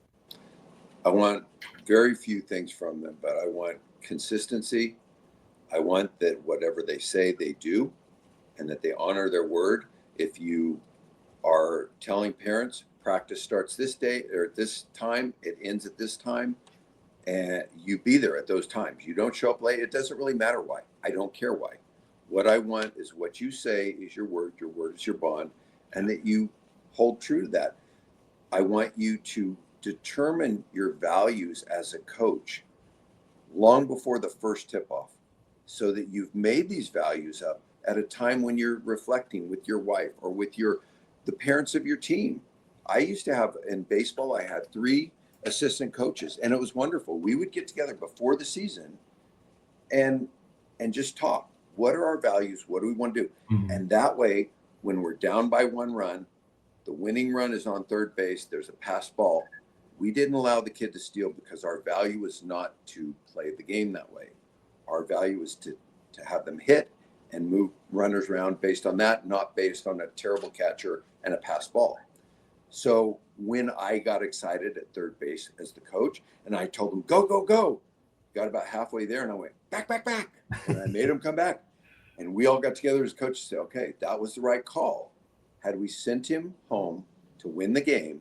I want very few things from them, but I want consistency. I want that whatever they say, they do, and that they honor their word. If you are telling parents practice starts this day or at this time, it ends at this time, and you be there at those times. You don't show up late. It doesn't really matter why. I don't care why. What I want is what you say is your word is your bond, and that you hold true to that. I want you to determine your values as a coach long before the first tip-off, so that you've made these values up at a time when you're reflecting with your wife or with the parents of your team. I used to have, in baseball, I had 3 assistant coaches, and it was wonderful. We would get together before the season and just talk. What are our values? What do we want to do? Mm-hmm. And that way, when we're down by 1 run, the winning run is on third base, there's a pass ball. We didn't allow the kid to steal because our value was not to play the game that way. Our value is to have them hit and move runners around based on that, not based on a terrible catcher and a pass ball. So when I got excited at third base as the coach, and I told them, go, go, go, got about halfway there, and I went, back, back, back. And I made them come back. And we all got together as coaches and said, okay, that was the right call. Had we sent him home to win the game,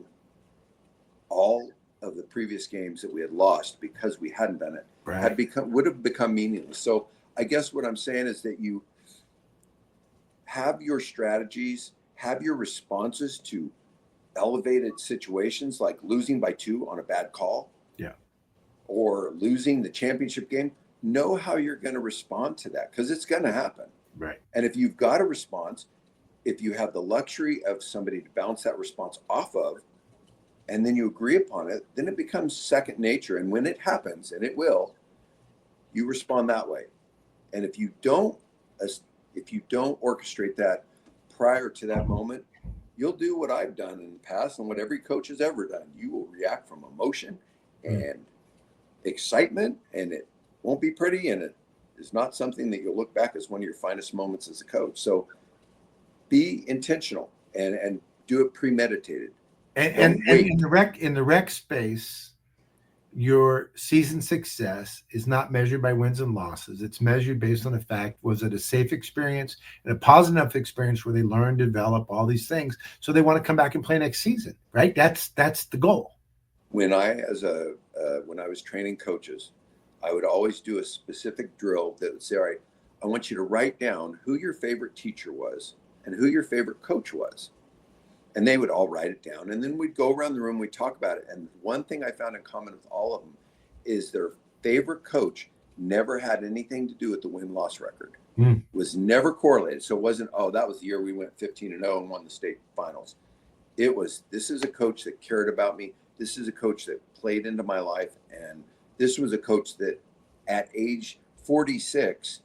all of the previous games that we had lost because we hadn't done it would have become meaningless. So I guess what I'm saying is that you have your strategies, have your responses to elevated situations like losing by 2 on a bad call, or losing the championship game. Know how you're going to respond to that, because it's going to happen. Right. And if you've got a response, if you have the luxury of somebody to bounce that response off of, and then you agree upon it, then it becomes second nature. And when it happens, and it will, you respond that way. And if you don't orchestrate that prior to that moment, you'll do what I've done in the past and what every coach has ever done. You will react from emotion and excitement, and it won't be pretty, and it is not something that you'll look back as one of your finest moments as a coach. So be intentional and do it premeditated. And in the rec space, your season success is not measured by wins and losses. It's measured based on the fact, was it a safe experience and a positive enough experience where they learn, develop all these things, so they want to come back and play next season, right? That's the goal. When I was training coaches, I would always do a specific drill that would say, all right, I want you to write down who your favorite teacher was and who your favorite coach was. And they would all write it down. And then we'd go around the room, we'd talk about it. And one thing I found in common with all of them is their favorite coach never had anything to do with the win-loss record. Was never correlated. So it wasn't, oh, that was the year we went 15-0 and won the state finals. It was, this is a coach that cared about me. This is a coach that played into my life. And this was a coach that at age 46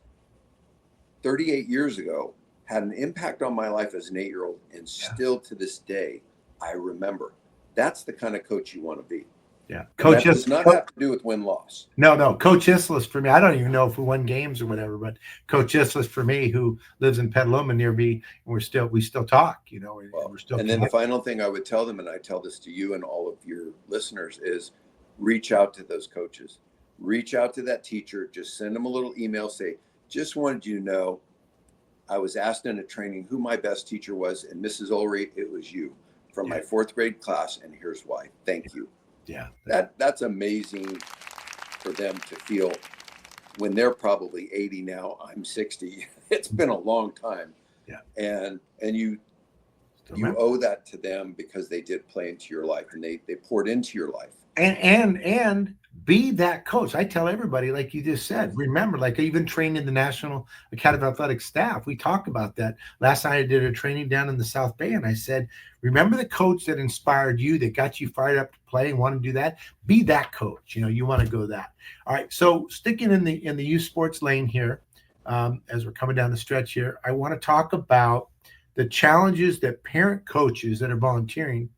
38 years ago had an impact on my life as an 8-year-old, and still to this day, I remember. That's the kind of coach you want to be. Yeah. Coach, that does not have to do with win-loss. No. Coach Islis for me. I don't even know if we won games or whatever, but Coach Islis for me, who lives in Petaluma near me, and we still talk, you know, and we're still. And then the final thing I would tell them, and I tell this to you and all of your listeners, is reach out to those coaches. Reach out to that teacher. Just send them a little email. Say, just wanted you to know, I was asked in a training who my best teacher was, and Mrs. Ulrey, it was you from my 4th grade class, and here's why. Thank you. Yeah. That's amazing for them to feel when they're probably 80 now. I'm 60. It's been a long time. Yeah. And you owe that to them because they did play into your life, and they poured into your life. And be that coach. I tell everybody, like you just said, remember, like I even trained in the National Academy of Athletics staff. We talk about that. Last night I did a training down in the South Bay, and I said, remember the coach that inspired you, that got you fired up to play and want to do that? Be that coach. You know, you want to go that. All right. So sticking in the youth sports lane here, as we're coming down the stretch here, I want to talk about the challenges that parent coaches that are volunteering.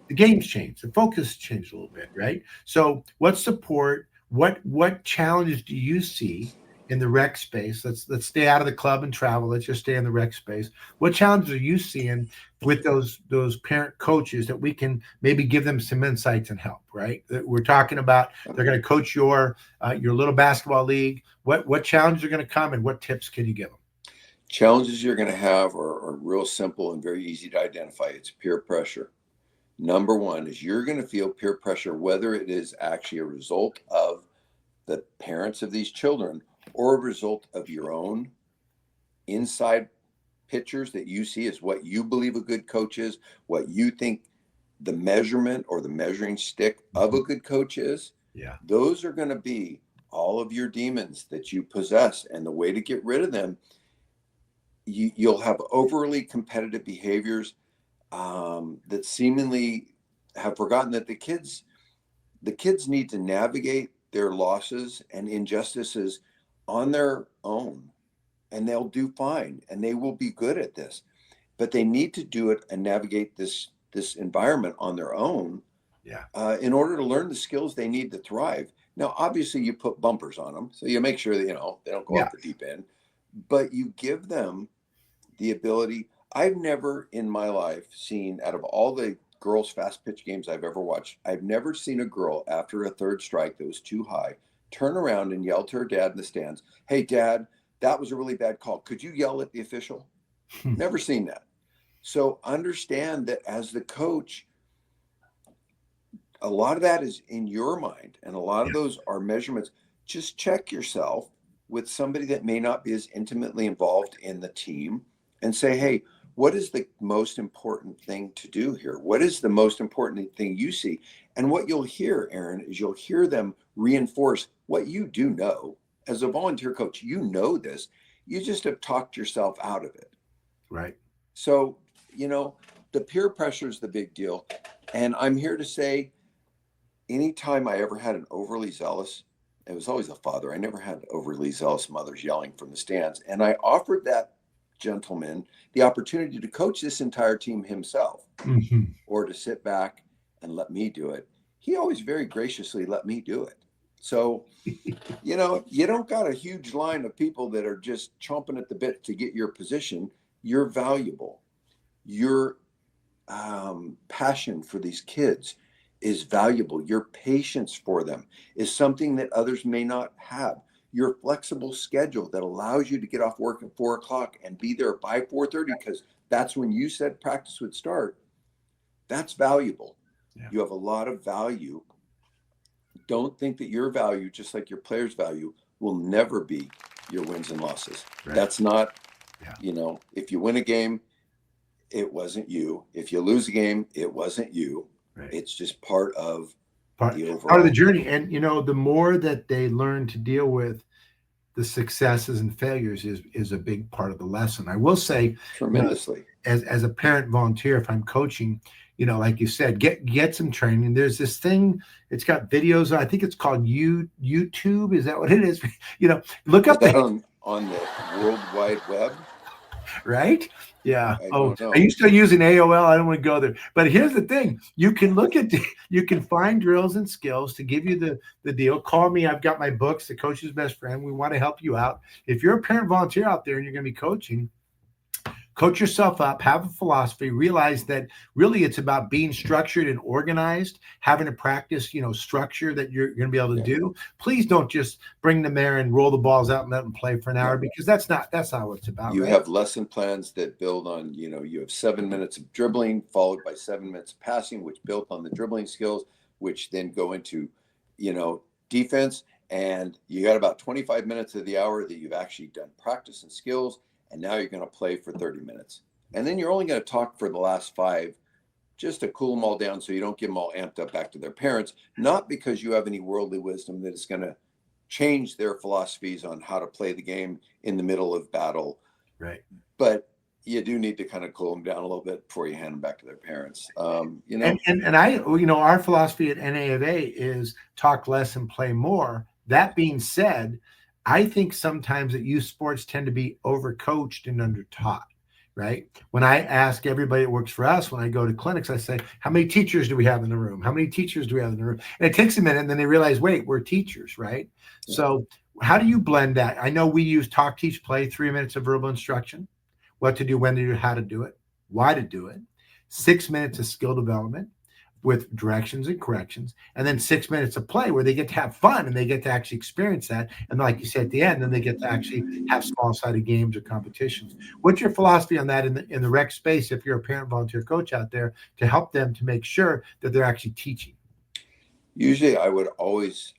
The game's changed, the focus changed a little bit, right? So what support, what challenges do you see in the rec space? Let's stay out of the club and travel. Let's just stay in the rec space. What challenges are you seeing with those parent coaches that we can maybe give them some insights and help, right? That we're talking about, they're going to coach your little basketball league. What challenges are going to come, and what tips can you give them? Challenges you're going to have are real simple and very easy to identify. It's peer pressure. Number one is you're going to feel peer pressure, whether it is actually a result of the parents of these children or a result of your own inside pictures that you see as what you believe a good coach is, what you think the measurement or the measuring stick of a good coach is. Yeah. Those are going to be all of your demons that you possess. And the way to get rid of them, you'll have overly competitive behaviors that seemingly have forgotten that the kids need to navigate their losses and injustices on their own, and they'll do fine, and they will be good at this, but they need to do it and navigate this environment on their own. Yeah. In order to learn the skills they need to thrive. Now, obviously you put bumpers on them, so you make sure that, they don't go off the deep end, but you give them the ability. I've never in my life seen, out of all the girls' fast pitch games I've ever watched, I've never seen a girl after a third strike that was too high turn around and yell to her dad in the stands, "Hey, Dad, that was a really bad call. Could you yell at the official?" Never seen that. So understand that as the coach, a lot of that is in your mind, and a lot of those are measurements. Just check yourself with somebody that may not be as intimately involved in the team and say, hey, what is the most important thing to do here? What is the most important thing you see? And what you'll hear, Aaron, is you'll hear them reinforce what you do know. As a volunteer coach, you know this. You just have talked yourself out of it. Right. So, the peer pressure is the big deal. And I'm here to say, anytime I ever had an overly zealous, it was always a father. I never had overly zealous mothers yelling from the stands. And I offered that gentleman the opportunity to coach this entire team himself, or to sit back and let me do it. He always very graciously let me do it. So, you don't got a huge line of people that are just chomping at the bit to get your position. You're valuable. Your passion for these kids is valuable. Your patience for them is something that others may not have. Your flexible schedule that allows you to get off work at 4:00 and be there by 4:30 because that's when you said practice would start. That's valuable. Yeah. You have a lot of value. Don't think that your value, just like your players' value, will never be your wins and losses. Right. That's not, if you win a game, it wasn't you. If you lose a game, it wasn't you. Right. It's just part of the overall. Part of the journey. And, the more that they learn to deal with the successes and failures is a big part of the lesson. I will say, tremendously, as a parent volunteer, if I'm coaching, like you said, get some training. There's this thing, it's got videos. I think it's called YouTube. Is that what it is? Look up that on the World Wide Web? Right? Yeah. I Oh, don't know. are you still using AOL? I don't want to go there. But here's the thing: you can look at you can find drills and skills to give you the deal. Call me. I've got my books, The Coach's Best Friend. We want to help you out. If you're a parent volunteer out there and you're going to be coaching, coach yourself up, have a philosophy, realize that really it's about being structured and organized, having a practice, structure that you're going to be able to do. Please don't just bring them there and roll the balls out and let them play for an hour, because that's not what it's about. You right? have lesson plans that build on, you have 7 minutes of dribbling followed by 7 minutes of passing, which built on the dribbling skills, which then go into, defense. And you got about 25 minutes of the hour that you've actually done practice and skills. And now you're going to play for 30 minutes. And then you're only going to talk for the last 5, just to cool them all down so you don't get them all amped up back to their parents, not because you have any worldly wisdom that is going to change their philosophies on how to play the game in the middle of battle. Right. But you do need to kind of cool them down a little bit before you hand them back to their parents. And I, our philosophy at NA of A is talk less and play more. That being said, I think sometimes that youth sports tend to be overcoached and undertaught, right? When I ask everybody that works for us, when I go to clinics, I say, how many teachers do we have in the room? How many teachers do we have in the room? And it takes a minute, and then they realize, wait, we're teachers, right? Yeah. So how do you blend that? I know we use talk, teach, play, 3 minutes of verbal instruction, what to do, when to do, how to do it, why to do it, 6 minutes of skill development with directions and corrections, and then 6 minutes of play where they get to have fun and they get to actually experience that. And like you said at the end, then they get to actually have small-sided games or competitions. What's your philosophy on that in the rec space, if you're a parent volunteer coach out there, to help them to make sure that they're actually teaching? Usually I would always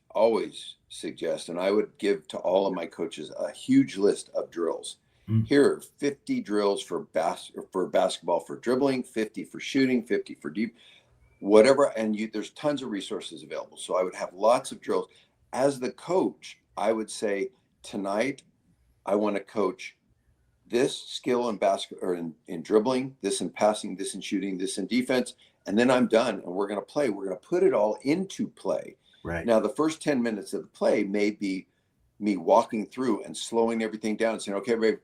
suggest, and I would give to all of my coaches a huge list of drills. Here are 50 drills for basketball for dribbling, 50 for shooting, 50 for deep, whatever. And there's tons of resources available. So I would have lots of drills. As the coach, I would say, tonight, I want to coach this skill in basketball or in dribbling, this in passing, this in shooting, this in defense. And then I'm done and we're going to play. We're going to put it all into play. Right. Now, the first 10 minutes of the play may be me walking through and slowing everything down and saying, okay, babe,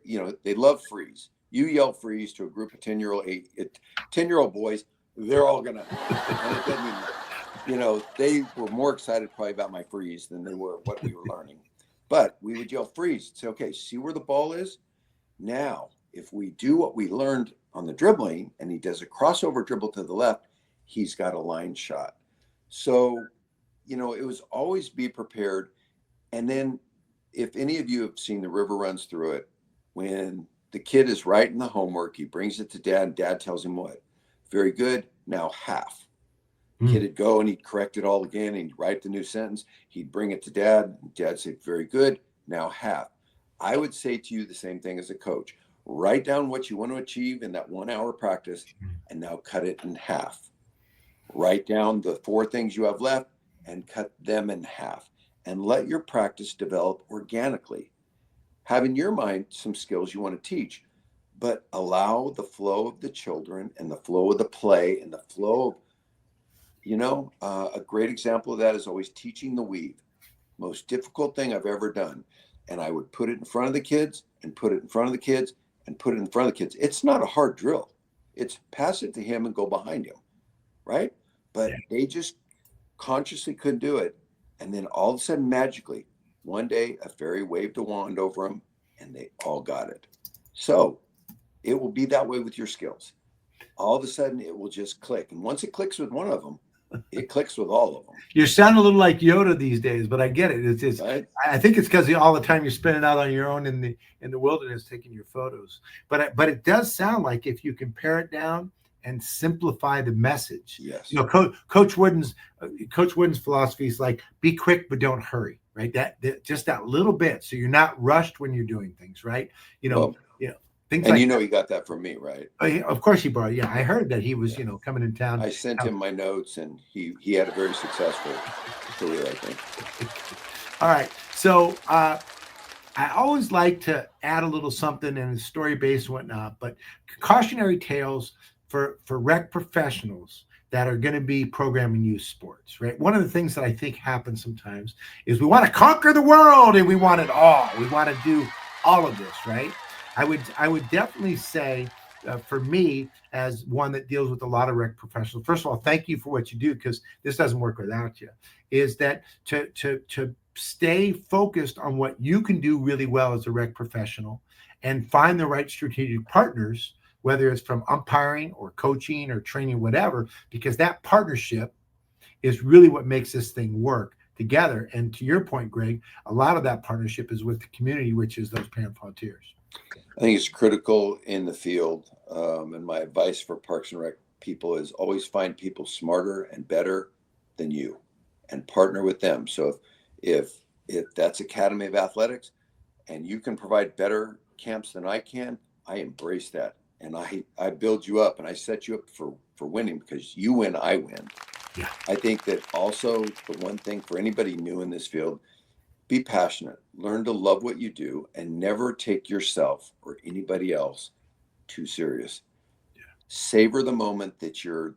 they love freeze. You yell freeze to a group of 10-year-old boys. They're all going to, and it doesn't even, they were more excited probably about my freeze than they were what we were learning. But we would yell freeze and say, okay, see where the ball is? Now, if we do what we learned on the dribbling and he does a crossover dribble to the left, he's got a line shot. So, it was always be prepared. And then if any of you have seen The River Runs Through It, when the kid is writing the homework, he brings it to dad and dad tells him what? Very good. Now half. Kid would go and he'd correct it all again. And he'd write the new sentence. He'd bring it to dad. Dad said, very good. Now half. I would say to you the same thing as a coach. Write down what you want to achieve in that 1 hour practice and now cut it in half. Write down the 4 things you have left and cut them in half. And let your practice develop organically. Have in your mind some skills you want to teach, but allow the flow of the children and the flow of the play and the flow of, a great example of that is always teaching the weave. Most difficult thing I've ever done. And I would put it in front of the kids and put it in front of the kids and put it in front of the kids. It's not a hard drill. It's pass it to him and go behind him, right? But they just consciously couldn't do it. And then all of a sudden, magically, one day, a fairy waved a wand over them and they all got it. So it will be that way with your skills. All of a sudden, it will just click. And once it clicks with one of them, it clicks with all of them. You sound a little like Yoda these days, but I get it. It's right? I think it's because all the time you're spending out on your own in the wilderness taking your photos. But it does sound like if you can pare it down and simplify the message. Yes. Coach Wooden's philosophy is like, be quick but don't hurry, right? That just that little bit, so you're not rushed when you're doing things, right? Things and like he got that from me, right? Of course he brought it. Yeah, I heard that he was, coming in town. I sent him my notes, and he had a very successful career, I think. All right, so I always like to add a little something in story-based and whatnot, but cautionary tales for rec professionals that are going to be programming youth sports, right? One of the things that I think happens sometimes is we want to conquer the world and we want it all. We want to do all of this, right? I would definitely say, for me, as one that deals with a lot of rec professionals, first of all, thank you for what you do, because this doesn't work without you. Is that to stay focused on what you can do really well as a rec professional, and find the right strategic partners, whether it's from umpiring or coaching or training, whatever, because that partnership is really what makes this thing work together. And to your point, Greg, a lot of that partnership is with the community, which is those parent volunteers. I think it's critical in the field. And my advice for Parks and Rec people is always find people smarter and better than you and partner with them. So if that's Academy of Athletics and you can provide better camps than I can, I embrace that. And I build you up and I set you up for winning, because you win, I win. Yeah. I think that also the one thing for anybody new in this field, be passionate, learn to love what you do, and never take yourself or anybody else too serious. Yeah. Savor the moment that you're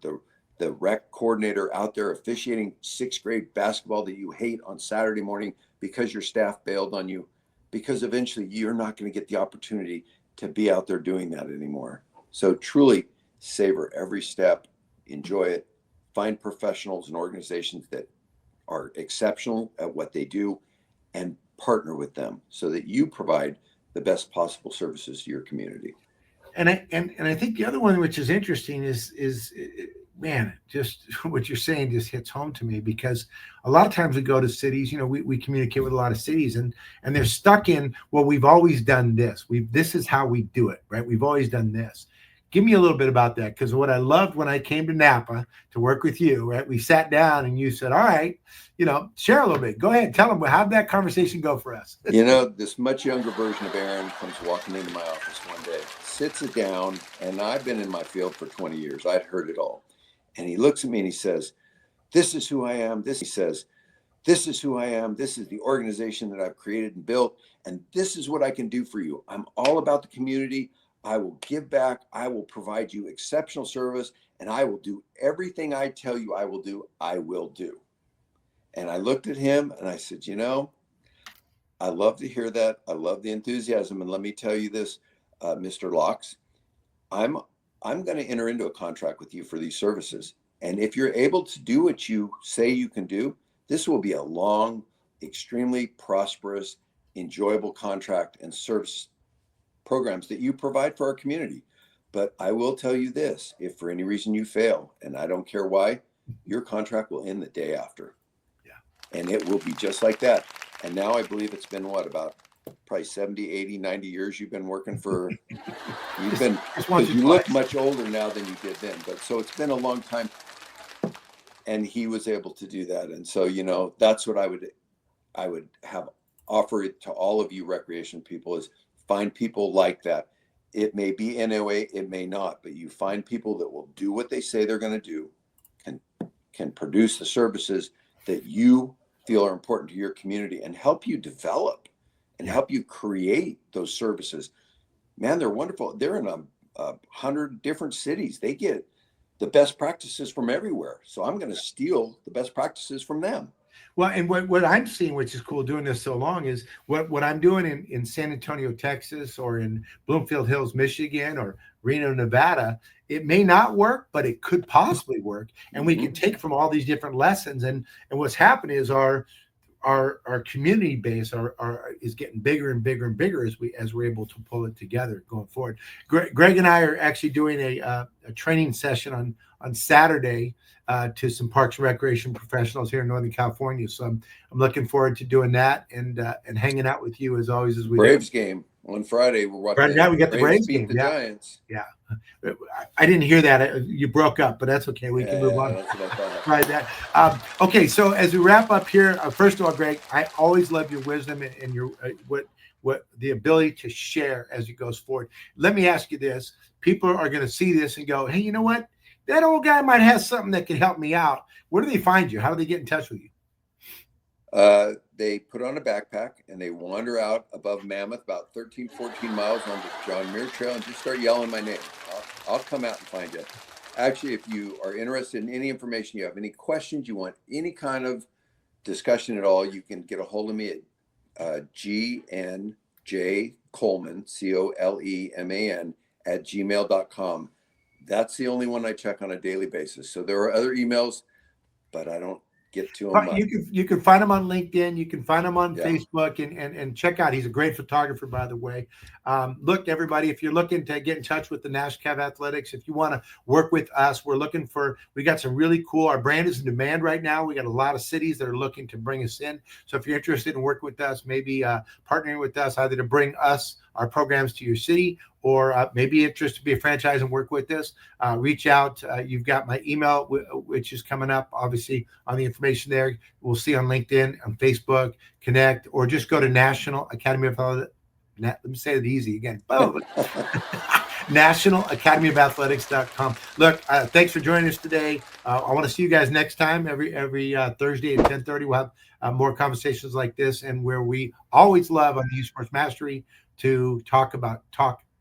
the rec coordinator out there officiating sixth grade basketball that you hate on Saturday morning because your staff bailed on you, because eventually you're not going to get the opportunity to be out there doing that anymore. So truly savor every step, enjoy it, find professionals and organizations that are exceptional at what they do, and partner with them so that you provide the best possible services to your community. And I think the other one, which is interesting, is man, just what you're saying just hits home to me, because a lot of times we go to cities, we communicate with a lot of cities, and they're stuck in, well, we've always done this. This is how we do it, right? We've always done this. Give me a little bit about that, because what I loved when I came to Napa to work with you, right? We sat down and you said, all right, share a little bit. Go ahead. Tell them, how'd that conversation go for us? This much younger version of Aaron comes walking into my office one day, sits it down, and I've been in my field for 20 years. I'd heard it all. And he looks at me and he says, this is who I am. He says, this is who I am. This is the organization that I've created and built. And this is what I can do for you. I'm all about the community. I will give back. I will provide you exceptional service. And I will do everything I tell you I will do. I will do. And I looked at him and I said, I love to hear that. I love the enthusiasm. And let me tell you this, Mr. Locks, I'm going to enter into a contract with you for these services. And if you're able to do what you say you can do, this will be a long, extremely prosperous, enjoyable contract and service programs that you provide for our community. But I will tell you this, if for any reason you fail, and I don't care why, your contract will end the day after. Yeah. And it will be just like that. And now I believe it's been about probably 70, 80, 90 years you've been working for, because you look much older now than you did then, but so it's been a long time. And he was able to do that. And so, that's what I would have offered to all of you recreation people, is find people like that. It may be in a way, it may not, but you find people that will do what they say they're going to do, can produce the services that you feel are important to your community, and help you develop and help you create those services. Man, they're wonderful. They're in 100 different cities. They get the best practices from everywhere. So I'm going to steal the best practices from them. Well, and what I'm seeing, which is cool doing this so long, is what I'm doing in San Antonio, Texas, or in Bloomfield Hills, Michigan, or Reno, Nevada. It may not work, but it could possibly work. And we can take from all these different lessons. And what's happening is our community base is getting bigger and bigger and bigger as we're able to pull it together going forward. Greg and I are actually doing a training session on Saturday to some parks and recreation professionals here in Northern California. So I'm looking forward to doing that and hanging out with you as always as we Braves game on Friday. We're watching. Friday night we got the Braves beat game. The Giants. Yeah. I didn't hear that. You broke up, but that's okay. We can move on. That's what I thought. Okay, so as we wrap up here, first of all, Greg, I always love your wisdom and your what the ability to share as it goes forward. Let me ask you this: people are going to see this and go, "Hey, you know what? That old guy might have something that could help me out." Where do they find you? How do they get in touch with you? They put on a backpack and they wander out above Mammoth, about 13, 14 miles on the John Muir Trail, and just start yelling my name. I'll come out and find you. Actually, if you are interested in any information, you have any questions, you want any kind of discussion at all, you can get a hold of me at Coleman, Coleman, @gmail.com. That's the only one I check on a daily basis. So there are other emails, but I don't get to them much. You can find him on LinkedIn. You can find him on Facebook, and check out. He's a great photographer, by the way. Look, everybody, if you're looking to get in touch with the National Cav Athletics, if you want to work with us, we got some really cool. Our brand is in demand right now. We got a lot of cities that are looking to bring us in. So if you're interested in working with us, maybe partnering with us, either to bring our programs to your city, or maybe interested to be a franchise and work with us, reach out. You've got my email, which is coming up, obviously, on the information there. We'll see on LinkedIn, on Facebook, connect, or just go to National Academy of let me say it easy again. Boom. nationalacademyofathletics.com. Look, thanks for joining us today. I want to see you guys next time. Every Thursday at 10:30, we'll have more conversations like this, and where we always love on Youth Sports Mastery to talk,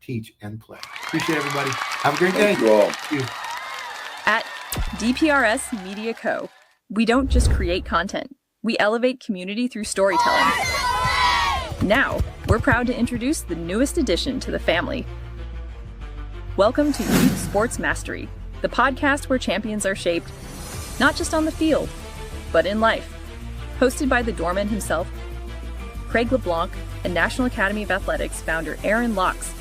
teach, and play. Appreciate everybody. Have a great day. Thank you all. Thank you. At DPRS Media Co., we don't just create content. We elevate community through storytelling. Now, we're proud to introduce the newest addition to the family. Welcome to Youth Sports Mastery, the podcast where champions are shaped, not just on the field, but in life. Hosted by the doorman himself, Craig LeBlanc, and National Academy of Athletics founder Aaron Locks.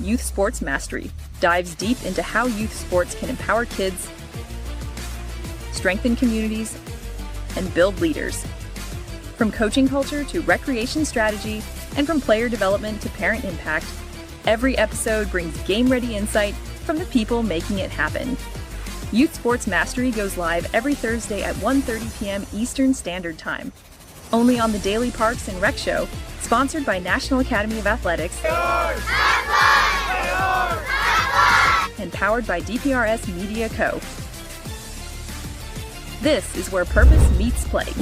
Youth Sports Mastery dives deep into how youth sports can empower kids, strengthen communities, and build leaders. From coaching culture to recreation strategy, and from player development to parent impact, every episode brings game-ready insight from the people making it happen. Youth Sports Mastery goes live every Thursday at 1:30 p.m. Eastern Standard Time, only on the Daily Parks and Rec Show, sponsored by National Academy of Athletics and powered by DPRS Media Co. This is where purpose meets play.